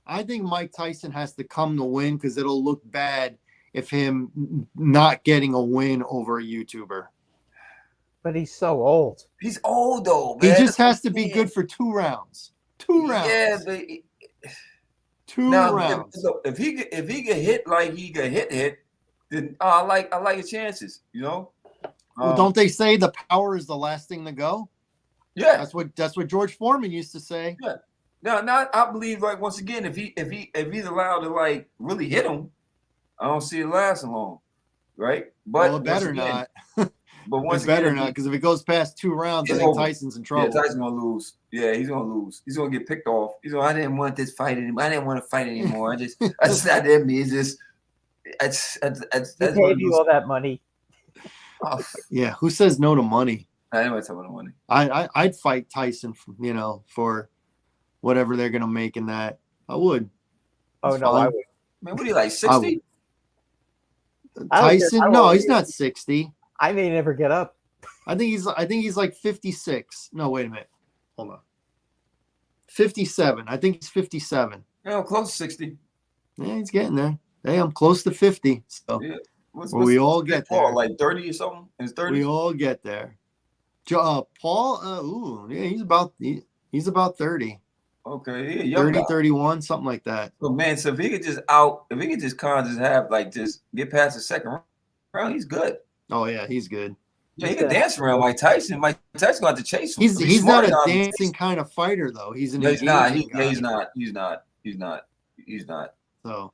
I think Mike Tyson has to come to win because it'll look bad if him not getting a win over a YouTuber. But he's so old. He's old, though, man. He just has to be good for 2 rounds. 2 rounds. Yeah, but 2 rounds. If he get hit like he got hit, then I like his chances. Well, don't they say the power is the last thing to go? Yeah, that's what George Foreman used to say. Yeah. Now I believe, like, once again, if he's allowed to like really hit him, I don't see it lasting long, right? But it better not. But once better not, because if it goes past 2 rounds, I think Tyson's in trouble. Yeah, Tyson's gonna lose. Yeah, he's gonna lose. He's gonna get picked off. I didn't want this fight anymore. I didn't want to fight anymore. That's not in me. It's just that's paid you all that money. Oh, yeah, who says no to money? I didn't want to talk about money. I'd fight Tyson, for whatever they're gonna make in that. I would. Oh no, I would. Man, what are you, like 60? Tyson? No, he's not 60. I may never get up. I think he's like 56. No, wait a minute. Hold on. 57. I think he's 57. Yeah, close to 60. Yeah, he's getting there. Hey, I'm close to 50. So yeah. We all get there. Like 30 or something? It's 30. We all get there. Paul, he's about 30. Okay, yeah, 30, 31, something like that. So man, so if he could just kind of just have like just get past the second round, he's good. Oh yeah, he's good. Yeah, he can dance around Mike Tyson. Mike Tyson got to chase him. He's not a dancing kind of fighter though. He's an he's not. He's not. So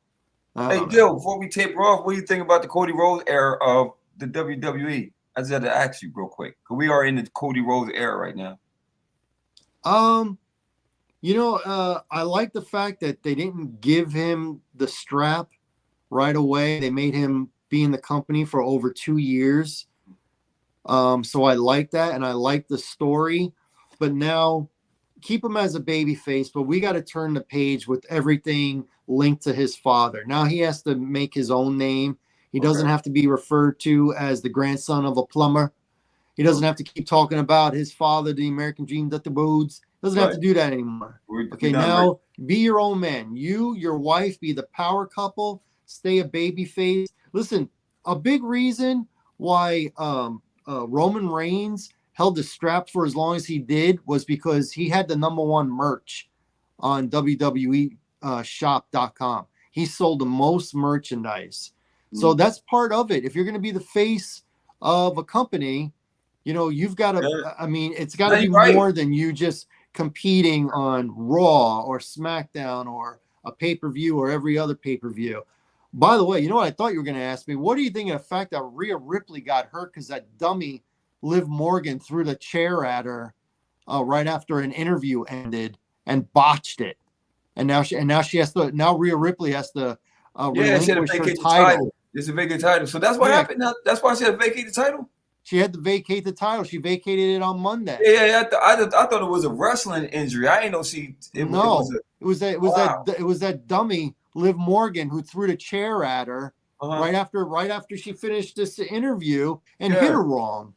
hey Gil, before we taper off, what do you think about the Cody Rhodes era of the WWE? I just had to ask you real quick, because we are in the Cody Rhodes era right now. I like the fact that they didn't give him the strap right away. They made him be in the company for over 2 years. So I like that, and I like the story. But now keep him as a baby face, but we got to turn the page with everything linked to his father. Now he has to make his own name. He doesn't have to be referred to as the grandson of a plumber. He doesn't have to keep talking about his father, the American dream, Dr. Boods. Doesn't have to do that anymore. Okay, now be your own man. You, your wife, be the power couple. Stay a baby face. Listen, a big reason why Roman Reigns held the strap for as long as he did was because he had the #1 merch on WWE shop.com. He sold the most merchandise. So that's part of it. If you're going to be the face of a company, you've got to, I mean, it's got to be more than you just competing on Raw or SmackDown or a pay-per-view or every other pay-per-view. By the way, you know what I thought you were going to ask me? What do you think of the fact that Rhea Ripley got hurt because that dummy Liv Morgan threw the chair at her right after an interview ended and botched it, and now Rhea Ripley has to relinquish her title. It's a vacate title, so that's what happened. Now that's why she had to vacate the title. She had to vacate the title. She vacated it on Monday. Yeah. I thought it was a wrestling injury. I didn't know it was that dummy Liv Morgan who threw the chair at her right after she finished this interview and hit her wrong.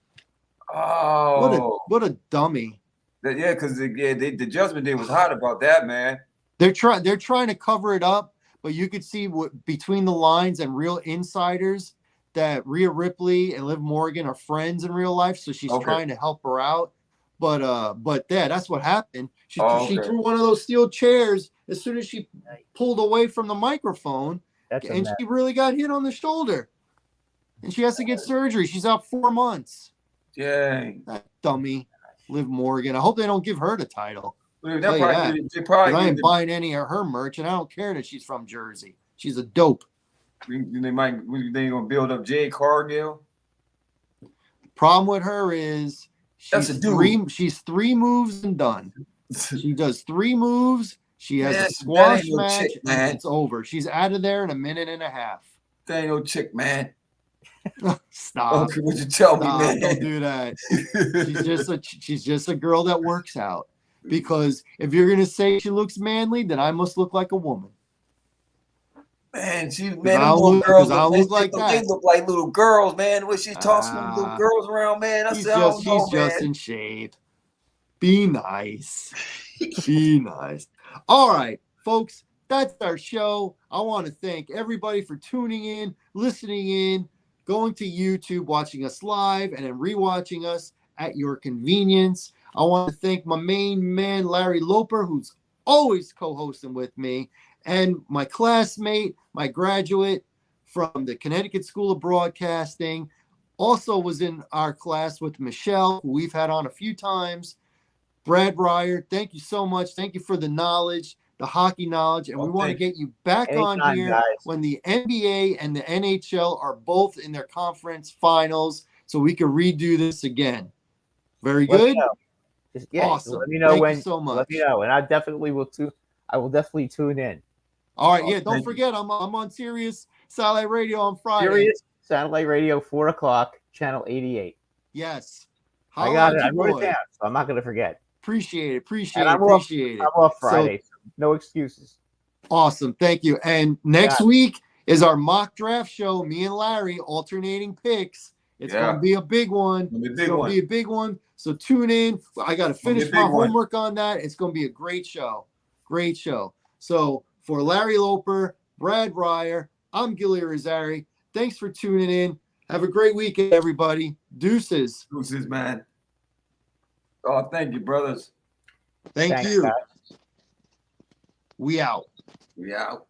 Oh, what a dummy! Because the Judgment Day was hot about that, man. They're trying to cover it up, but you could see between the lines and real insiders that Rhea Ripley and Liv Morgan are friends in real life, so she's trying to help her out. But that's what happened. She threw one of those steel chairs as soon as she pulled away from the microphone, and she really got hit on the shoulder, and she has to get surgery. She's out 4 months. Dang. That dummy, Liv Morgan. I hope they don't give her the title. They probably I ain't buying any of her merch, and I don't care that she's from Jersey. She's a dope. They gonna build up Jade Cargill. Problem with her is she's 3 moves and done. She does 3 moves. She has a squash match, and it's over. She's out of there in a minute and a half. That ain't no chick, man. Stop. Okay, what you tell me, man? Don't do that. She's just a girl that works out. Because if you're gonna say she looks manly, then I must look like a woman. Man, I don't look like that. They look like little girls, man. When she's tossing them little girls around, man. She's just in shape. Be nice. Be nice. All right, folks, that's our show. I want to thank everybody for tuning in, listening in, going to YouTube, watching us live, and then rewatching us at your convenience. I want to thank my main man, Larry Loper, who's always co-hosting with me, and my classmate, my graduate from the Connecticut School of Broadcasting, also was in our class with Michelle, who we've had on a few times. Brad Breyer, thank you so much. Thank you for the knowledge, the hockey knowledge, and we want to get you back on here when the NBA and the NHL are both in their conference finals, so we can redo this again. Very good. Awesome. Let me know Thank you so much. Let me know, and I will definitely tune in. All right, don't forget, I'm on Sirius Satellite Radio on Friday. Sirius Satellite Radio, 4:00, channel 88. Yes. I got it. I wrote it down, so I'm not going to forget. Appreciate it. I'm off Friday, so no excuses. Awesome. Thank you. And next week is our mock draft show. Me and Larry alternating picks. It's going to be a big one. It's going to be a big one. So tune in. I got to finish my homework on that. It's going to be a great show. Great show. So for Larry Loper, Brad Breyer, I'm Gilly Rosari. Thanks for tuning in. Have a great weekend, everybody. Deuces. Deuces, man. Oh, thank you, brothers. Thank you. Guys. We out. We out.